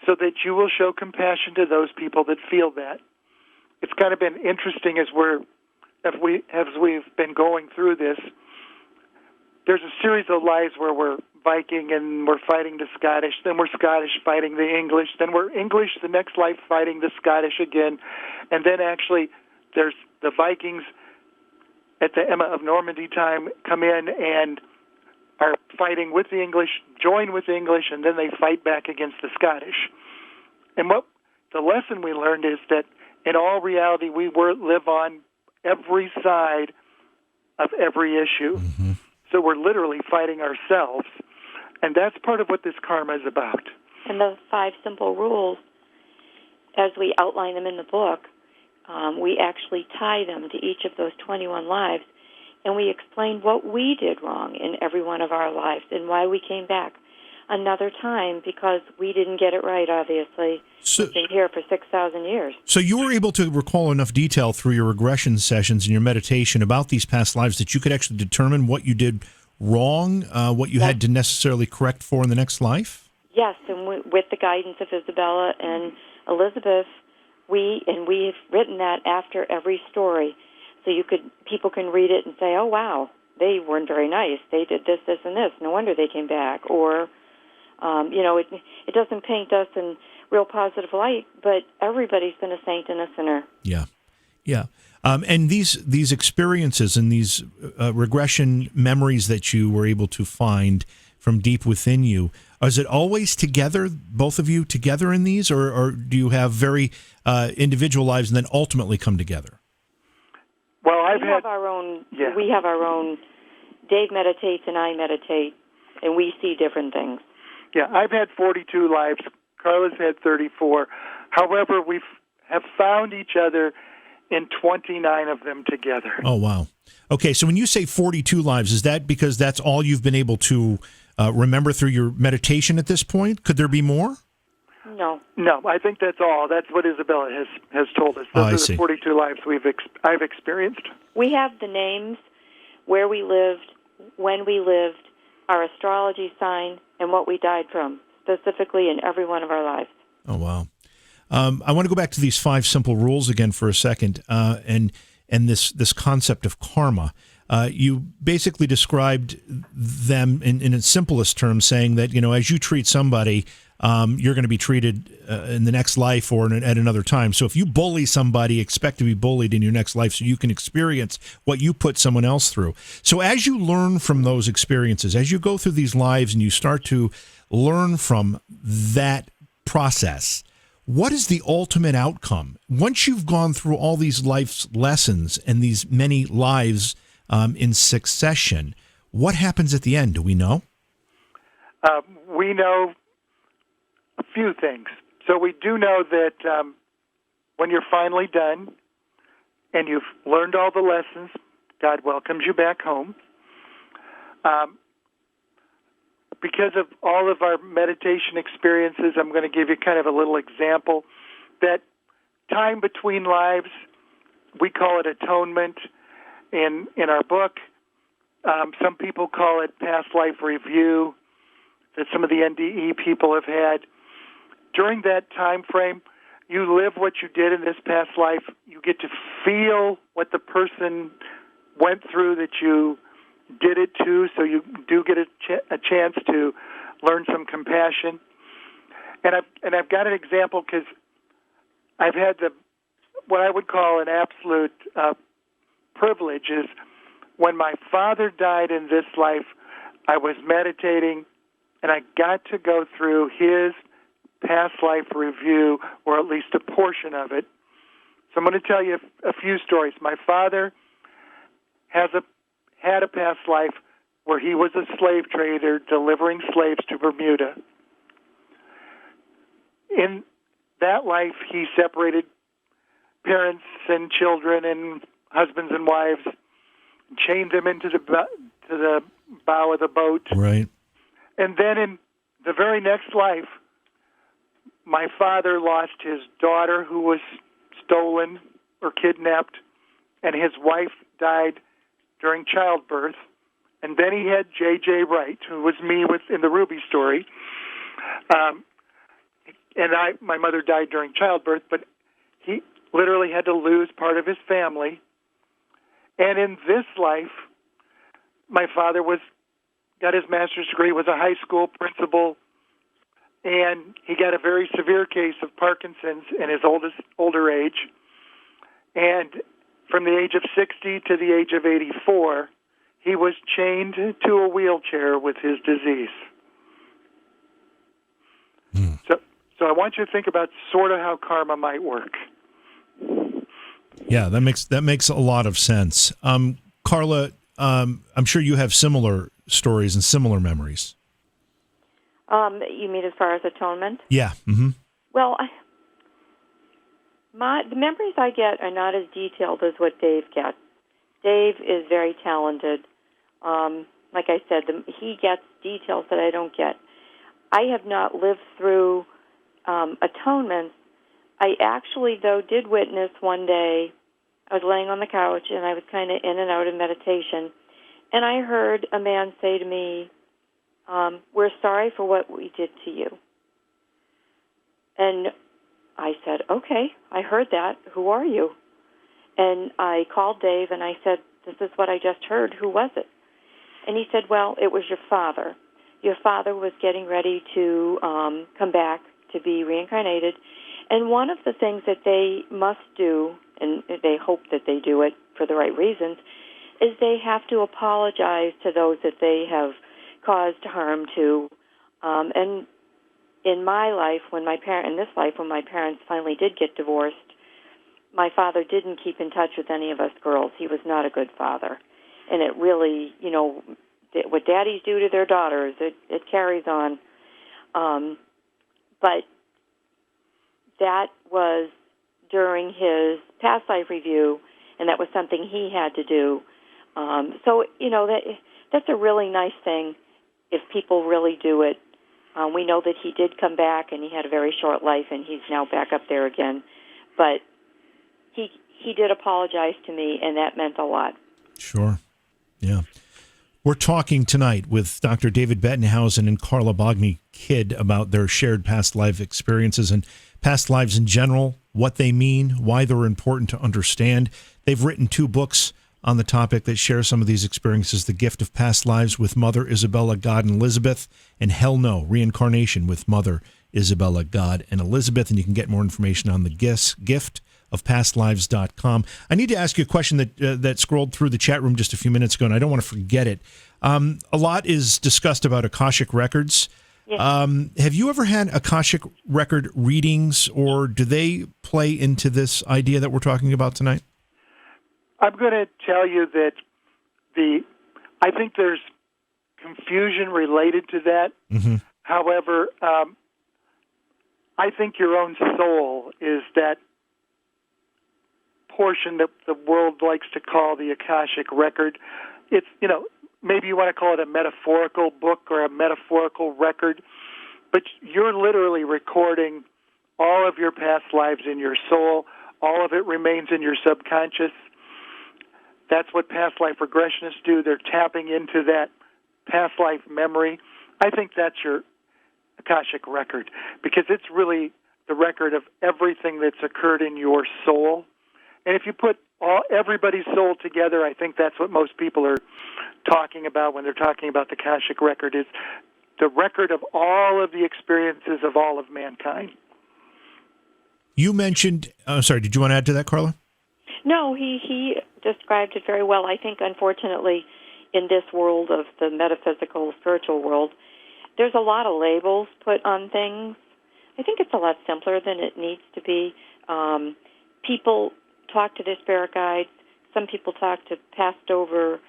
so that you will show compassion to those people that feel that. It's kind of been interesting as we've been going through this. There's a series of lives where we're Viking and we're fighting the Scottish, then we're Scottish fighting the English, then we're English the next life fighting the Scottish again, and then actually there's the Vikings at the Emma of Normandy time come in and are fighting with the English, join with the English, and then they fight back against the Scottish. And what the lesson we learned is that in all reality, we live on every side of every issue. Mm-hmm. So we're literally fighting ourselves. And that's part of what this karma is about. And the 5 simple rules, as we outline them in the book, we actually tie them to each of those 21 lives, and we explain what we did wrong in every one of our lives and why we came back another time, because we didn't get it right, obviously. We've been here for 6,000 years. So you were able to recall enough detail through your regression sessions and your meditation about these past lives that you could actually determine what you did wrong, what you had to necessarily correct for in the next life? Yes, and with the guidance of Isabella and Elizabeth, we've written that after every story, so people can read it and say, "Oh wow, they weren't very nice. They did this, this, and this. No wonder they came back. Or, it doesn't paint us in real positive light, but everybody's been a saint and a sinner. Yeah, yeah. And these experiences and these regression memories that you were able to find from deep within you, is it always together, both of you together in these, or do you have very individual lives and then ultimately come together? Well, We have our own. Dave meditates and I meditate, and we see different things. Yeah, I've had 42 lives. Carla's had 34. However, we have found each other in 29 of them together. Oh, wow. Okay, so when you say 42 lives, is that because that's all you've been able to remember through your meditation at this point? Could there be more? No, I think that's all. That's what Isabella has told us. Those are the 42 lives I've experienced. We have the names, where we lived, when we lived, our astrology sign, and what we died from, specifically in every one of our lives. Oh, wow. I want to go back to these 5 simple rules again for a second, and this concept of karma. You basically described them in its simplest terms, saying that, as you treat somebody, you're going to be treated in the next life or at another time. So if you bully somebody, expect to be bullied in your next life so you can experience what you put someone else through. So as you learn from those experiences, as you go through these lives and you start to learn from that process, what is the ultimate outcome? Once you've gone through all these life's lessons and these many lives in succession, what happens at the end? Do we know? We know a few things. So we do know that when you're finally done and you've learned all the lessons, God welcomes you back home. Because of all of our meditation experiences, I'm going to give you kind of a little example. That time between lives, we call it atonement in our book. Some people call it past life review that some of the NDE people have had. During that time frame, you live what you did in this past life. You get to feel what the person went through that you did it to, so you do get a chance to learn some compassion. And I've got an example because I've had what I would call an absolute privilege is when my father died in this life, I was meditating, and I got to go through his past life review, or at least a portion of it. So I'm going to tell you a few stories. My father had a past life where he was a slave trader delivering slaves to Bermuda. In that life, he separated parents and children and husbands and wives, chained them into the bow of the boat. Right. And then in the very next life, my father lost his daughter, who was stolen or kidnapped, and his wife died during childbirth. And then he had J.J. Wright, who was me in the Ruby story. My mother died during childbirth, but he literally had to lose part of his family. And in this life, my father got his master's degree, was a high school principal, and he got a very severe case of Parkinson's in his older age. And from the age of 60 to the age of 84, he was chained to a wheelchair with his disease. So I want you to think about sort of how karma might work. Yeah, that makes a lot of sense. Carla, I'm sure you have similar stories and similar memories. You mean as far as atonement? Yeah. Mm-hmm. Well, the memories I get are not as detailed as what Dave gets. Dave is very talented. Like I said, he gets details that I don't get. I have not lived through atonements. I actually, though, did witness one day, I was laying on the couch, and I was kind of in and out of meditation, and I heard a man say to me, "We're sorry for what we did to you." And I said, "Okay, I heard that. Who are you?" And I called Dave, and I said, "This is what I just heard. Who was it?" And he said, well, it was your father. Your father was getting ready to come back to be reincarnated. And one of the things that they must do, and they hope that they do it for the right reasons, is they have to apologize to those that they have caused harm to. And in my life, when my parents finally did get divorced, my father didn't keep in touch with any of us girls. He was not a good father. And it really, what daddies do to their daughters, it carries on. But that was during his past life review, and that was something he had to do. That's a really nice thing if people really do it. We know that he did come back, and he had a very short life, and he's now back up there again. But he did apologize to me, and that meant a lot. Sure. Yeah. We're talking tonight with Dr. David Bettenhausen and Carla Bogni-Kidd about their shared past life experiences and past lives in general, what they mean, why they're important to understand. They've written 2 books on the topic that share some of these experiences: The Gift of Past Lives with Mother Isabella, God, and Elizabeth, and Hell No, Reincarnation with Mother Isabella, God, and Elizabeth. And you can get more information on the gift of pastlives.com. I need to ask you a question that scrolled through the chat room just a few minutes ago, and I don't want to forget it. A lot is discussed about Akashic Records. Yes. Have you ever had Akashic Record readings, or do they play into this idea that we're talking about tonight? I'm going to tell you that I think there's confusion related to that. Mm-hmm. However, I think your own soul is that portion that the world likes to call the Akashic Record. It's, maybe you want to call it a metaphorical book or a metaphorical record, but you're literally recording all of your past lives in your soul. All of it remains in your subconscious. That's what past life regressionists do. They're tapping into that past life memory. I think that's your Akashic Record, because it's really the record of everything that's occurred in your soul. And if you put everybody's soul together, I think that's what most people are talking about when they're talking about the Akashic Record, is the record of all of the experiences of all of mankind. You mentioned, sorry, did you want to add to that, Carla? No, he described it very well. I think, unfortunately, in this world of the metaphysical, spiritual world, there's a lot of labels put on things. I think it's a lot simpler than it needs to be. People talk to their spirit guides. Some people talk to passed over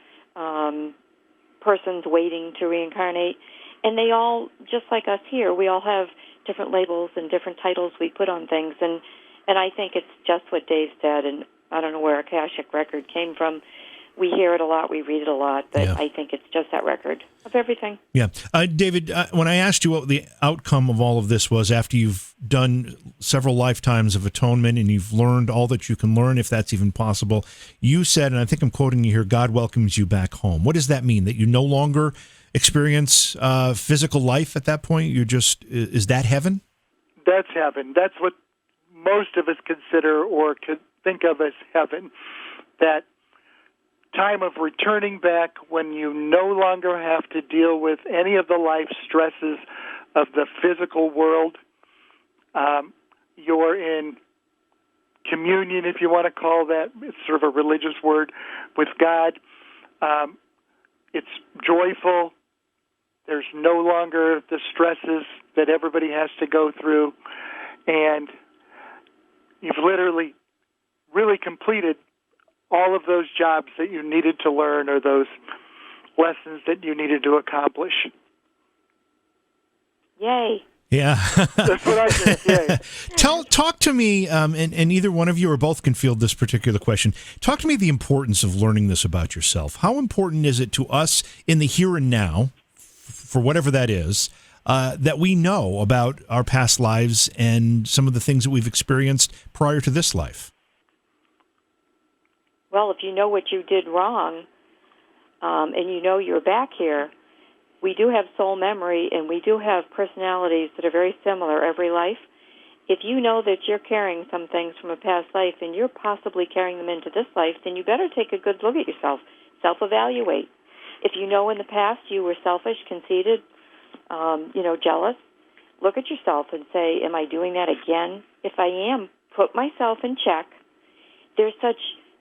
persons waiting to reincarnate. And they all, just like us here, we all have different labels and different titles we put on things. And I think it's just what Dave said, and I don't know where Akashic Record came from. We hear it a lot, we read it a lot, but yeah. I think it's just that record of everything. Yeah. David, when I asked you what the outcome of all of this was after you've done several lifetimes of atonement and you've learned all that you can learn, if that's even possible, you said, and I think I'm quoting you here, God welcomes you back home. What does that mean? That you no longer experience physical life at that point? Is that heaven? That's heaven. That's what most of us consider or could think of as heaven. That time of returning back when you no longer have to deal with any of the life stresses of the physical world. You're in communion, if you want to call that. It's sort of a religious word, with God. It's joyful. There's no longer the stresses that everybody has to go through. And you've literally really completed all of those jobs that you needed to learn, or those lessons that you needed to accomplish. Yay. Yeah. That's what I think, yay. Talk to me, and either one of you or both can field this particular question. Talk to me the importance of learning this about yourself. How important is it to us in the here and now, for whatever that is, that we know about our past lives and some of the things that we've experienced prior to this life? Well, if you know what you did wrong, and you know you're back here, we do have soul memory, and we do have personalities that are very similar every life. If you know that you're carrying some things from a past life, and you're possibly carrying them into this life, then you better take a good look at yourself, self-evaluate. If you know in the past you were selfish, conceited, jealous, look at yourself and say, am I doing that again? If I am, put myself in check.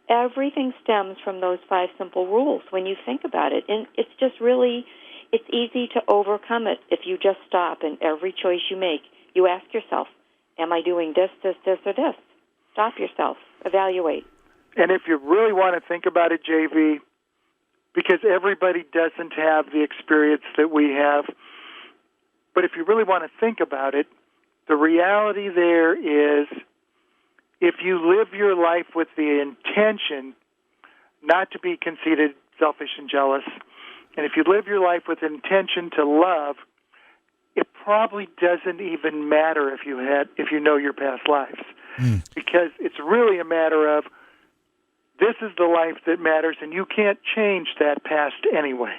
Everything stems from those 5 simple rules when you think about it. And it's just really, it's easy to overcome it if you just stop, and every choice you make, you ask yourself, am I doing this, or this? Stop yourself. Evaluate. And if you really want to think about it, JV, because everybody doesn't have the experience that we have, but if you really want to think about it, the reality there is, if you live your life with the intention not to be conceited, selfish, and jealous, and if you live your life with intention to love, it probably doesn't even matter if you know your past lives. Because it's really a matter of, this is the life that matters, and you can't change that past anyway.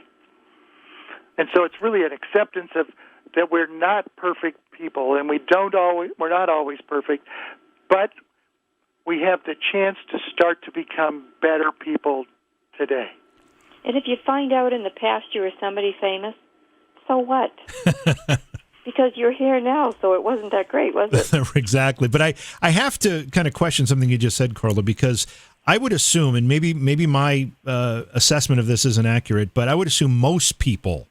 And so it's really an acceptance of that we're not perfect people, and we're not always perfect, but we have the chance to start to become better people today. And if you find out in the past you were somebody famous, so what? Because you're here now, so it wasn't that great, was it? Exactly. But I have to kind of question something you just said, Carla, because I would assume, and maybe my assessment of this isn't accurate, but I would assume most people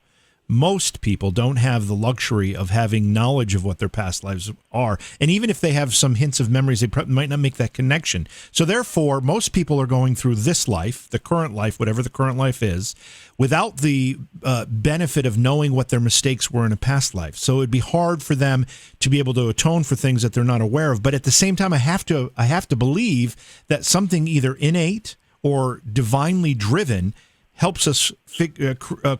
don't have the luxury of having knowledge of what their past lives are. And even if they have some hints of memories, they might not make that connection. So therefore, most people are going through this life, the current life, whatever the current life is, without the benefit of knowing what their mistakes were in a past life. So it'd be hard for them to be able to atone for things that they're not aware of. But at the same time, I have to believe that something either innate or divinely driven helps us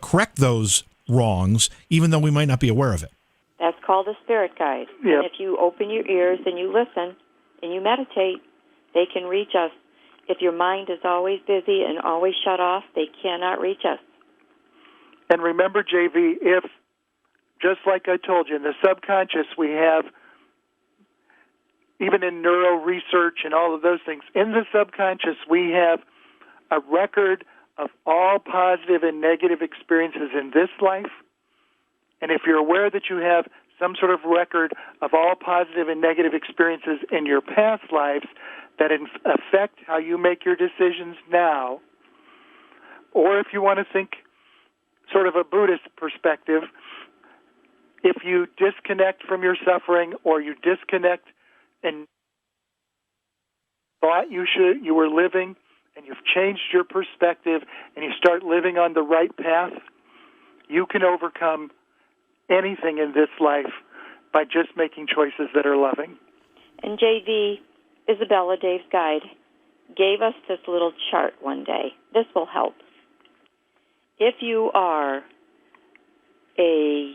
correct those wrongs, even though we might not be aware of it. That's called a spirit guide. Yep. And if you open your ears and you listen and you meditate, they can reach us. If your mind is always busy and always shut off, they cannot reach us. And remember, JV, if, just like I told you, in the subconscious we have, even in neuro research and all of those things, in the subconscious we have a record of all positive and negative experiences in this life. And if you're aware that you have some sort of record of all positive and negative experiences in your past lives that affect how you make your decisions now, or if you want to think sort of a Buddhist perspective, if you disconnect from your suffering, or you disconnect and thought you were living, and you've changed your perspective, and you start living on the right path, you can overcome anything in this life by just making choices that are loving. And JV, Isabella, Dave's guide, gave us this little chart one day. This will help. If you are a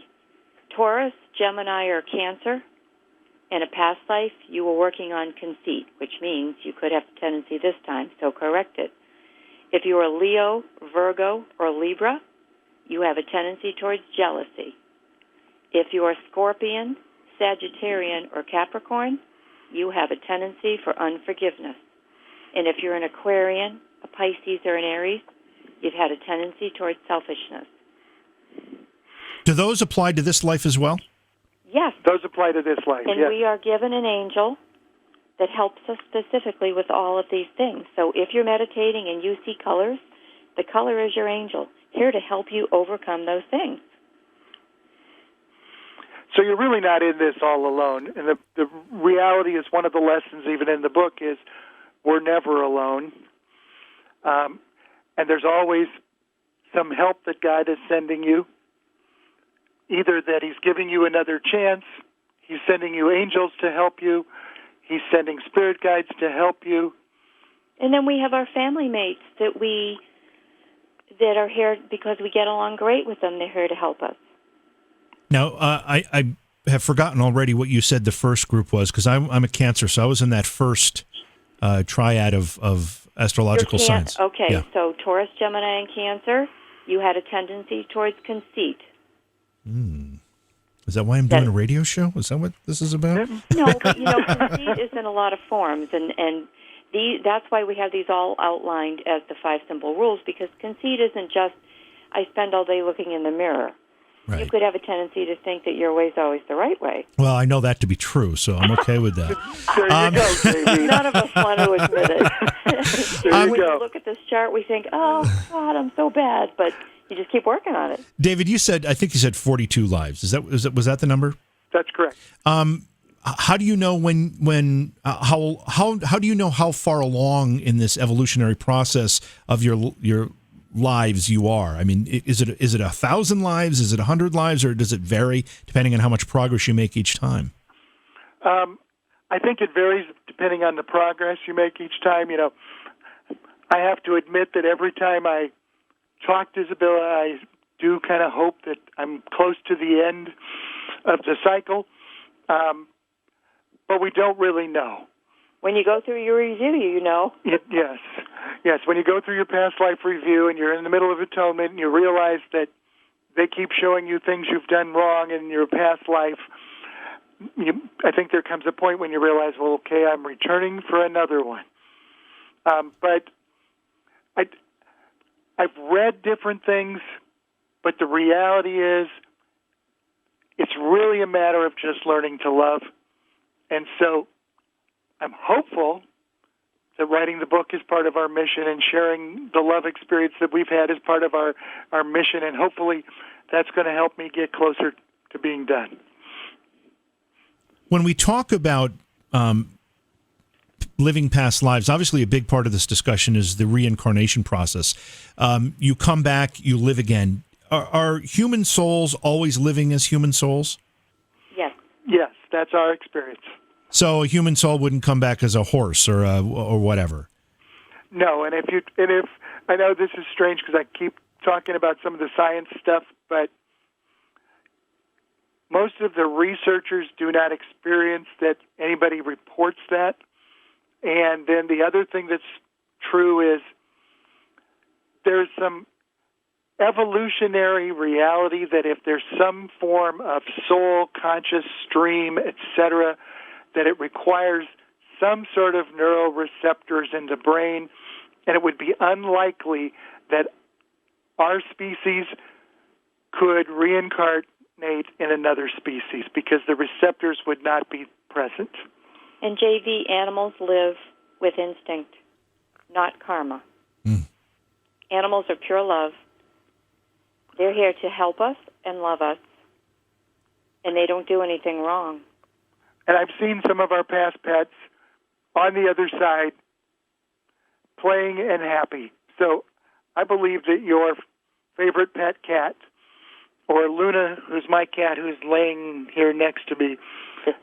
Taurus, Gemini, or Cancer, in a past life, you were working on conceit, which means you could have a tendency this time, so correct it. If you are Leo, Virgo, or Libra, you have a tendency towards jealousy. If you are Scorpion, Sagittarian, or Capricorn, you have a tendency for unforgiveness. And if you're an Aquarian, a Pisces, or an Aries, you've had a tendency towards selfishness. Do those apply to this life as well? Yes. Those apply to this life, and yes. We are given an angel that helps us specifically with all of these things. So if you're meditating and you see colors, the color is your angel, here to help you overcome those things. So you're really not in this all alone. And the reality is, one of the lessons even in the book is, we're never alone. And there's always some help that God is sending you. Either that He's giving you another chance, He's sending you angels to help you, He's sending spirit guides to help you. And then we have our family mates that are here because we get along great with them. They're here to help us. Now, I have forgotten already what you said the first group was, because I'm a Cancer, so I was in that first triad of astrological signs. Okay, yeah. So Taurus, Gemini, and Cancer, you had a tendency towards conceit. Is that why I'm doing a radio show? Is that what this is about? No, but conceit is in a lot of forms, and that's why we have these all outlined as the 5 simple rules, because conceit isn't just I spend all day looking in the mirror. Right. You could have a tendency to think that your way is always the right way. Well, I know that to be true, so I'm okay with that. There you go, Davey. None of us want to admit it. There you when go. you look at this chart, we think, oh, God, I'm so bad. But you just keep working on it. David, I think you said 42 lives. Was that the number? That's correct. How do you know how do you know how far along in this evolutionary process of your lives you are? I mean, is it 1,000 lives? Is it 100 lives, or does it vary depending on how much progress you make each time? I think it varies depending on the progress you make each time. You know, I have to admit that every time I talk to Isabella, I do kind of hope that I'm close to the end of the cycle, but we don't really know. When you go through your review, you know. Yes. When you go through your past life review and you're in the middle of atonement and you realize that they keep showing you things you've done wrong in your past life, I think there comes a point when you realize, well, okay, I'm returning for another one. But I've read different things, but the reality is it's really a matter of just learning to love. And so I'm hopeful that writing the book is part of our mission and sharing the love experience that we've had as part of our mission, and hopefully that's going to help me get closer to being done. When we talk about living past lives, obviously a big part of this discussion is the reincarnation process. You come back, you live again. Are human souls always living as human souls? Yes, that's our experience. So a human soul wouldn't come back as a horse or whatever. No, and if I know this is strange because I keep talking about some of the science stuff, but most of the researchers do not experience that anybody reports that. And then the other thing that's true is there's some evolutionary reality that if there's some form of soul, conscious stream, etc., that it requires some sort of neuroreceptors in the brain, and it would be unlikely that our species could reincarnate in another species because the receptors would not be present. And JV, animals live with instinct, not karma. Animals are pure love. They're here to help us and love us, and they don't do anything wrong. And I've seen some of our past pets on the other side playing and happy. So I believe that your favorite pet cat, or Luna, who's my cat who's laying here next to me,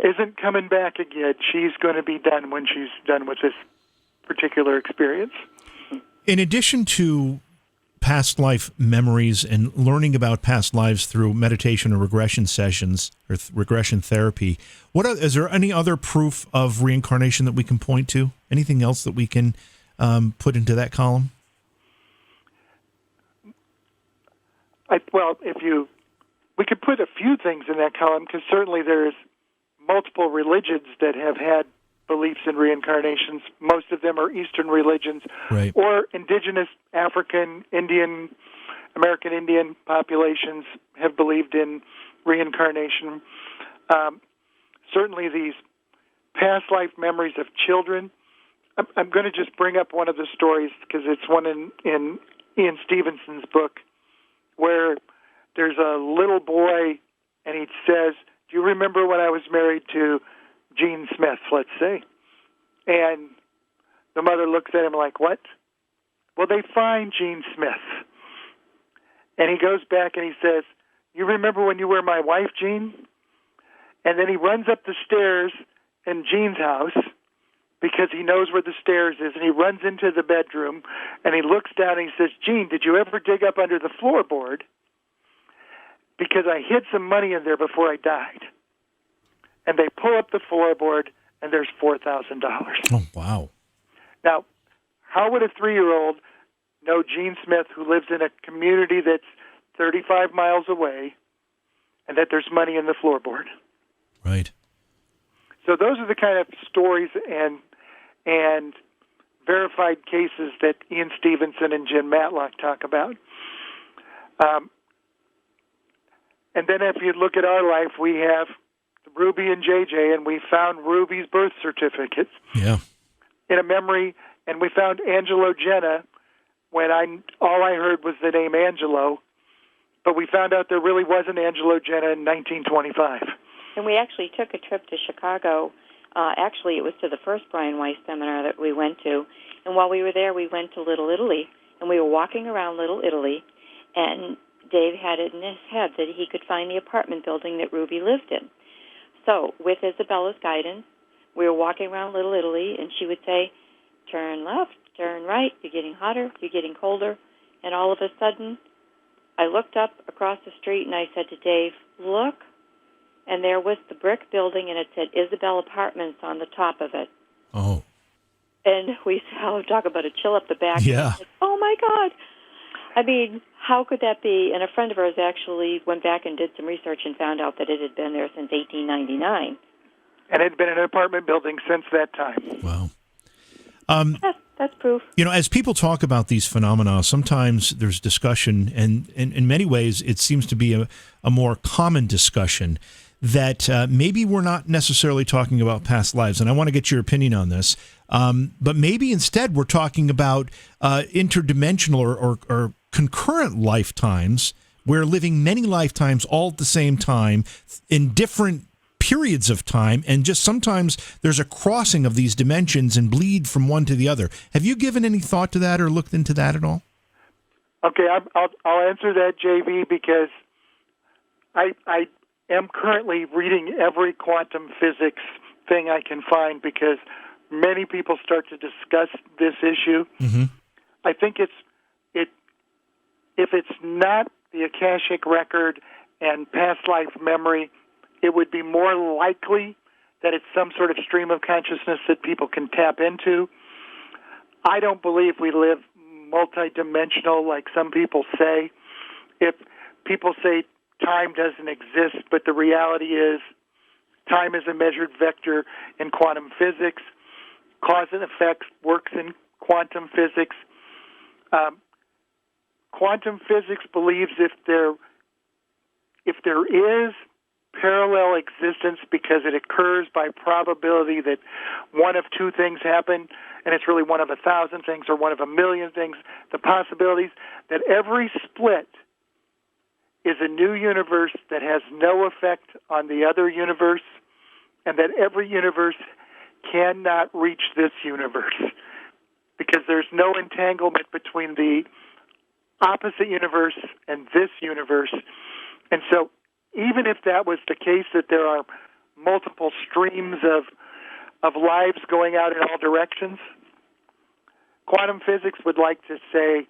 isn't coming back again. She's going to be done when she's done with this particular experience. In addition to past life memories and learning about past lives through meditation or regression sessions or regression therapy, is there any other proof of reincarnation that we can point to? Anything else that we can put into that column? We could put a few things in that column because certainly there's multiple religions that have had beliefs in reincarnations. Most of them are Eastern religions, right, or indigenous African, Indian, American Indian populations have believed in reincarnation. Certainly these past life memories of children. I'm going to just bring up one of the stories because it's one in Ian Stevenson's book where there's a little boy and he says, do you remember when I was married to Gene Smith, let's say? And the mother looks at him like, what? Well, they find Gene Smith. And he goes back and he says, you remember when you were my wife, Gene? And then he runs up the stairs in Gene's house because he knows where the stairs is, and he runs into the bedroom, and he looks down and he says, Gene, did you ever dig up under the floorboard? Because I hid some money in there before I died. And they pull up the floorboard, and there's $4,000. Oh, wow. Now, how would a 3-year-old know Gene Smith, who lives in a community that's 35 miles away, and that there's money in the floorboard? Right. So those are the kind of stories and verified cases that Ian Stevenson and Jim Matlock talk about. And then if you look at our life, we have Ruby and JJ, and we found Ruby's birth certificates in a memory, and we found Angelo Jenna when all I heard was the name Angelo, but we found out there really wasn't Angelo Jenna in 1925. And we actually took a trip to Chicago. Actually, it was to the first Brian Weiss seminar that we went to, and while we were there, we went to Little Italy, and we were walking around Little Italy, and Dave had it in his head that he could find the apartment building that Ruby lived in. So, with Isabella's guidance, we were walking around Little Italy, and she would say, turn left, turn right, you're getting hotter, you're getting colder. And all of a sudden, I looked up across the street, and I said to Dave, look. And there was the brick building, and it said Isabella Apartments on the top of it. Oh. And we talk about a chill up the back. Yeah. Said, oh, my God. I mean, how could that be? And a friend of ours actually went back and did some research and found out that it had been there since 1899. And it had been an apartment building since that time. Wow. Yes, that's proof. You know, as people talk about these phenomena, sometimes there's discussion, and in many ways it seems to be a more common discussion that maybe we're not necessarily talking about past lives, and I want to get your opinion on this, but maybe instead we're talking about interdimensional or concurrent lifetimes. We're living many lifetimes all at the same time in different periods of time, and just sometimes there's a crossing of these dimensions and bleed from one to the other. Have you given any thought to that or looked into that at all? Okay, I'll answer that, JV, because I am currently reading every quantum physics thing I can find because many people start to discuss this issue. Mm-hmm. I think if it's not the Akashic record and past life memory, it would be more likely that it's some sort of stream of consciousness that people can tap into. I don't believe we live multidimensional like some people say. If people say time doesn't exist, but the reality is time is a measured vector in quantum physics. Cause and effect works in quantum physics. Quantum physics believes if there is parallel existence because it occurs by probability that one of two things happen, and it's really one of 1,000 things or one of 1,000,000 things, the possibilities that every split is a new universe that has no effect on the other universe, and that every universe cannot reach this universe because there's no entanglement between the opposite universe and this universe. And so even if that was the case, that there are multiple streams of lives going out in all directions, quantum physics would like to say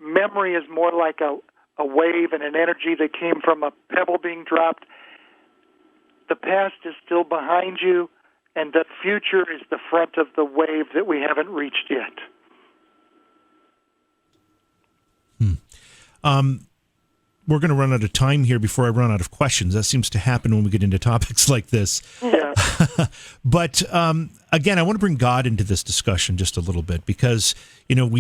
memory is more like a wave and an energy that came from a pebble being dropped. The past is still behind you, and the future is the front of the wave that we haven't reached yet. We're going to run out of time here before I run out of questions. That seems to happen when we get into topics like this. Yeah. But again, I want to bring God into this discussion just a little bit because, you know,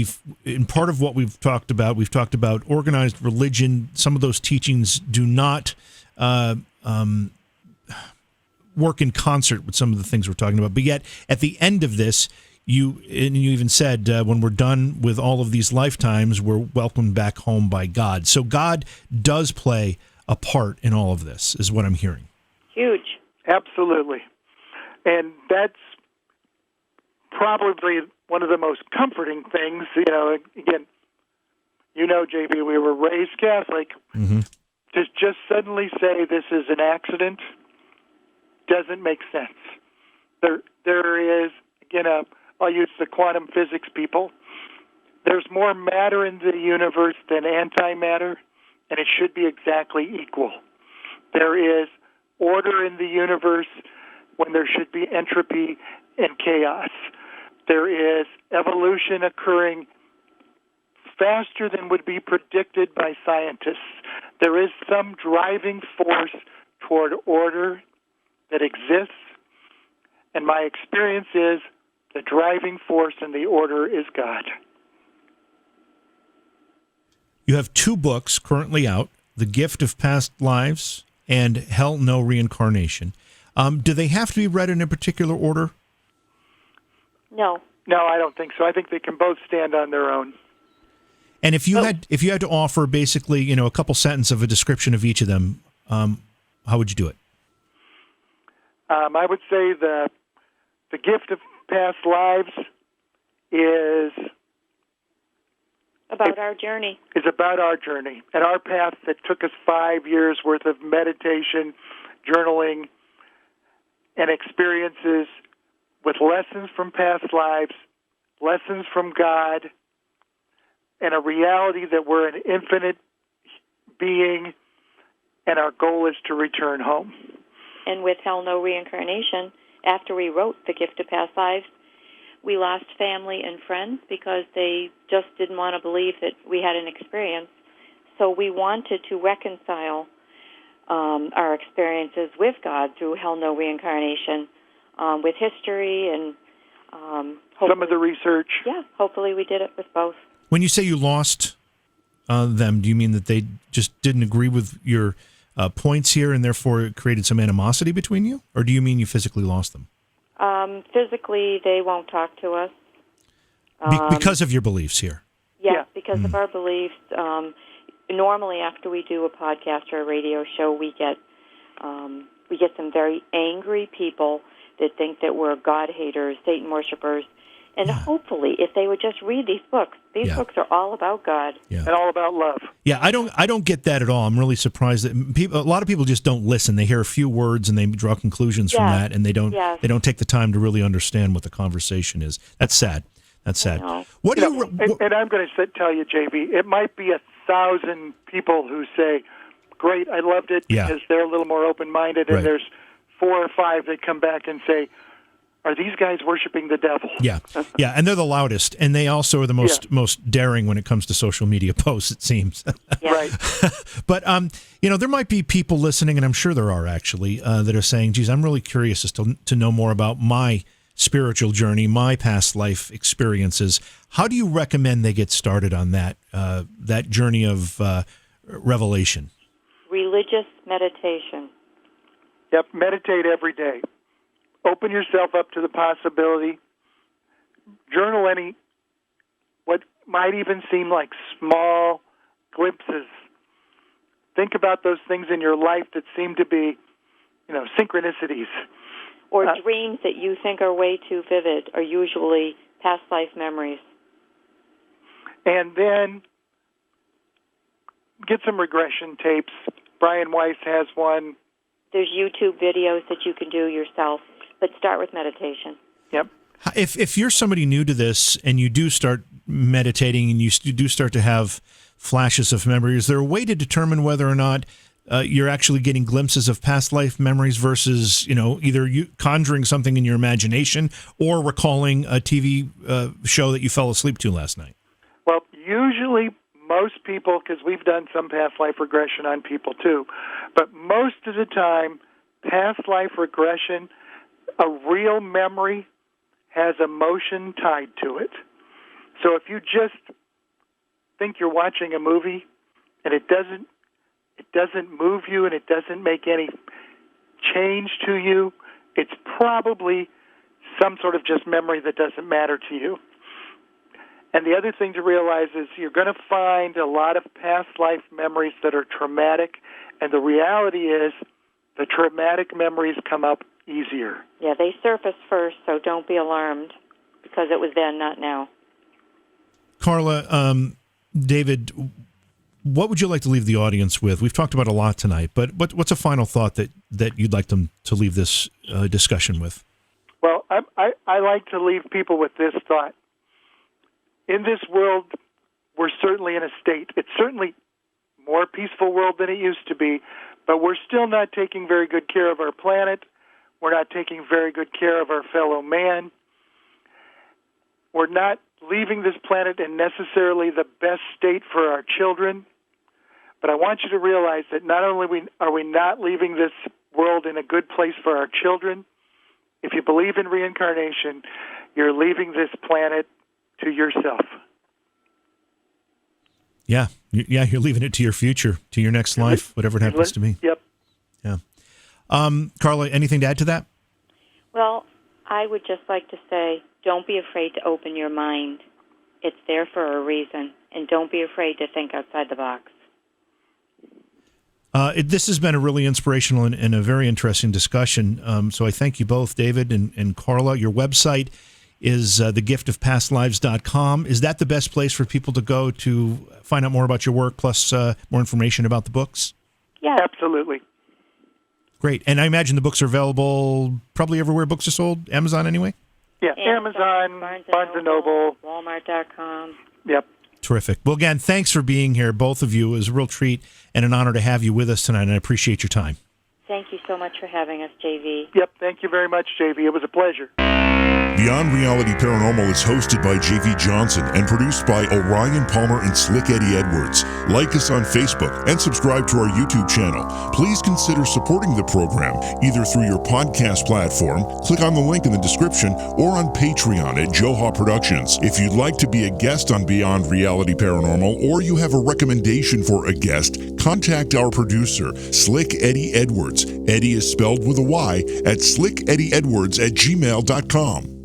in part of what we've talked about organized religion. Some of those teachings do not work in concert with some of the things we're talking about. But yet, at the end of this, you even said, when we're done with all of these lifetimes, we're welcomed back home by God. So God does play a part in all of this, is what I'm hearing. Huge. Absolutely. And that's probably one of the most comforting things. You know, again, JB, we were raised Catholic. Mm-hmm. To just suddenly say this is an accident doesn't make sense. There is, again, I'll use the quantum physics people. There's more matter in the universe than antimatter, and it should be exactly equal. There is order in the universe when there should be entropy and chaos. There is evolution occurring faster than would be predicted by scientists. There is some driving force toward order that exists, and my experience is the driving force and the order is God. You have 2 books currently out, The Gift of Past Lives and Hell No Reincarnation. Do they have to be read in a particular order? No. No, I don't think so. I think they can both stand on their own. And if you had to offer basically, a couple sentences of a description of each of them, how would you do it? I would say the Gift of Past Lives is about our journey. It's about our journey and our path that took us 5 years worth of meditation, journaling, and experiences with lessons from past lives, lessons from God, and a reality that we're an infinite being, and our goal is to return home. And with Hell No Reincarnation, after we wrote The Gift of Past Lives, we lost family and friends because they just didn't want to believe that we had an experience. So we wanted to reconcile our experiences with God through Hell No Reincarnation, with history and some of the research. Yeah, hopefully we did it with both. When you say you lost them, do you mean that they just didn't agree with your points here and therefore it created some animosity between you? Or do you mean you physically lost them? Physically, they won't talk to us. Because of your beliefs here? Yes, because of our beliefs. Normally, after we do a podcast or a radio show, we get some very angry people that think that we're God haters, Satan worshipers. And hopefully, if they would just read these books are all about God and all about love. Yeah, I don't get that at all. I'm really surprised that a lot of people just don't listen. They hear a few words and they draw conclusions from that, and they don't take the time to really understand what the conversation is. That's sad. That's sad. What do you? And I'm going to tell you, JB, it might be 1,000 people who say, "Great, I loved it," because they're a little more open-minded, and there's 4 or 5 that come back and say, are these guys worshiping the devil? Yeah, and they're the loudest, and they also are the most daring when it comes to social media posts, it seems. Right. But, there might be people listening, and I'm sure there are actually, that are saying, geez, I'm really curious as to know more about my spiritual journey, my past life experiences. How do you recommend they get started on that journey of revelation? Religious meditation. Yep, meditate every day. Open yourself up to the possibility. Journal what might even seem like small glimpses. Think about those things in your life that seem to be, synchronicities. Or dreams that you think are way too vivid are usually past life memories. And then get some regression tapes. Brian Weiss has one. There's YouTube videos that you can do yourself. But start with meditation. Yep. If you're somebody new to this and you do start meditating and you do start to have flashes of memory, is there a way to determine whether or not you're actually getting glimpses of past life memories versus, either you conjuring something in your imagination or recalling a TV show that you fell asleep to last night? Well, usually most people, because we've done some past life regression on people too, but most of the time, past life regression, a real memory has emotion tied to it. So if you just think you're watching a movie and it doesn't move you and it doesn't make any change to you, it's probably some sort of just memory that doesn't matter to you. And the other thing to realize is you're going to find a lot of past life memories that are traumatic, and the reality is the traumatic memories come up easier. Yeah, they surface first, so don't be alarmed because it was then, not now. Carla, David, what would you like to leave the audience with? We've talked about a lot tonight, but what's a final thought that you'd like them to leave this discussion with? Well, I like to leave people with this thought. In this world, we're certainly in a state. It's certainly a more peaceful world than it used to be, but we're still not taking very good care of our planet. We're not taking very good care of our fellow man. We're not leaving this planet in necessarily the best state for our children. But I want you to realize that not only are we not leaving this world in a good place for our children, if you believe in reincarnation, you're leaving this planet to yourself. Yeah, Yeah, you're leaving it to your future, to your next life, whatever it happens to be. Yep. Yeah. Carla, anything to add to that? Well, I would just like to say, don't be afraid to open your mind. It's there for a reason, and don't be afraid to think outside the box. This has been a really inspirational and a very interesting discussion. So I thank you both, David and Carla. Your website is thegiftofpastlives.com. Is that the best place for people to go to find out more about your work, plus more information about the books? Yeah. Absolutely. Great. And I imagine the books are available probably everywhere books are sold, Amazon anyway? Yeah, Amazon, Barnes & Noble. Walmart.com. Yep. Terrific. Well, again, thanks for being here, both of you. It was a real treat and an honor to have you with us tonight, and I appreciate your time. Thank you so much for having us, JV. Yep, thank you very much, JV. It was a pleasure. Beyond Reality Paranormal is hosted by J.V. Johnson and produced by Orion Palmer and Slick Eddie Edwards. Like us on Facebook and subscribe to our YouTube channel. Please consider supporting the program either through your podcast platform, click on the link in the description, or on Patreon at Joha Productions. If you'd like to be a guest on Beyond Reality Paranormal, or you have a recommendation for a guest, contact our producer, Slick Eddie Edwards. Eddie is spelled with a Y at slickeddieedwards@gmail.com.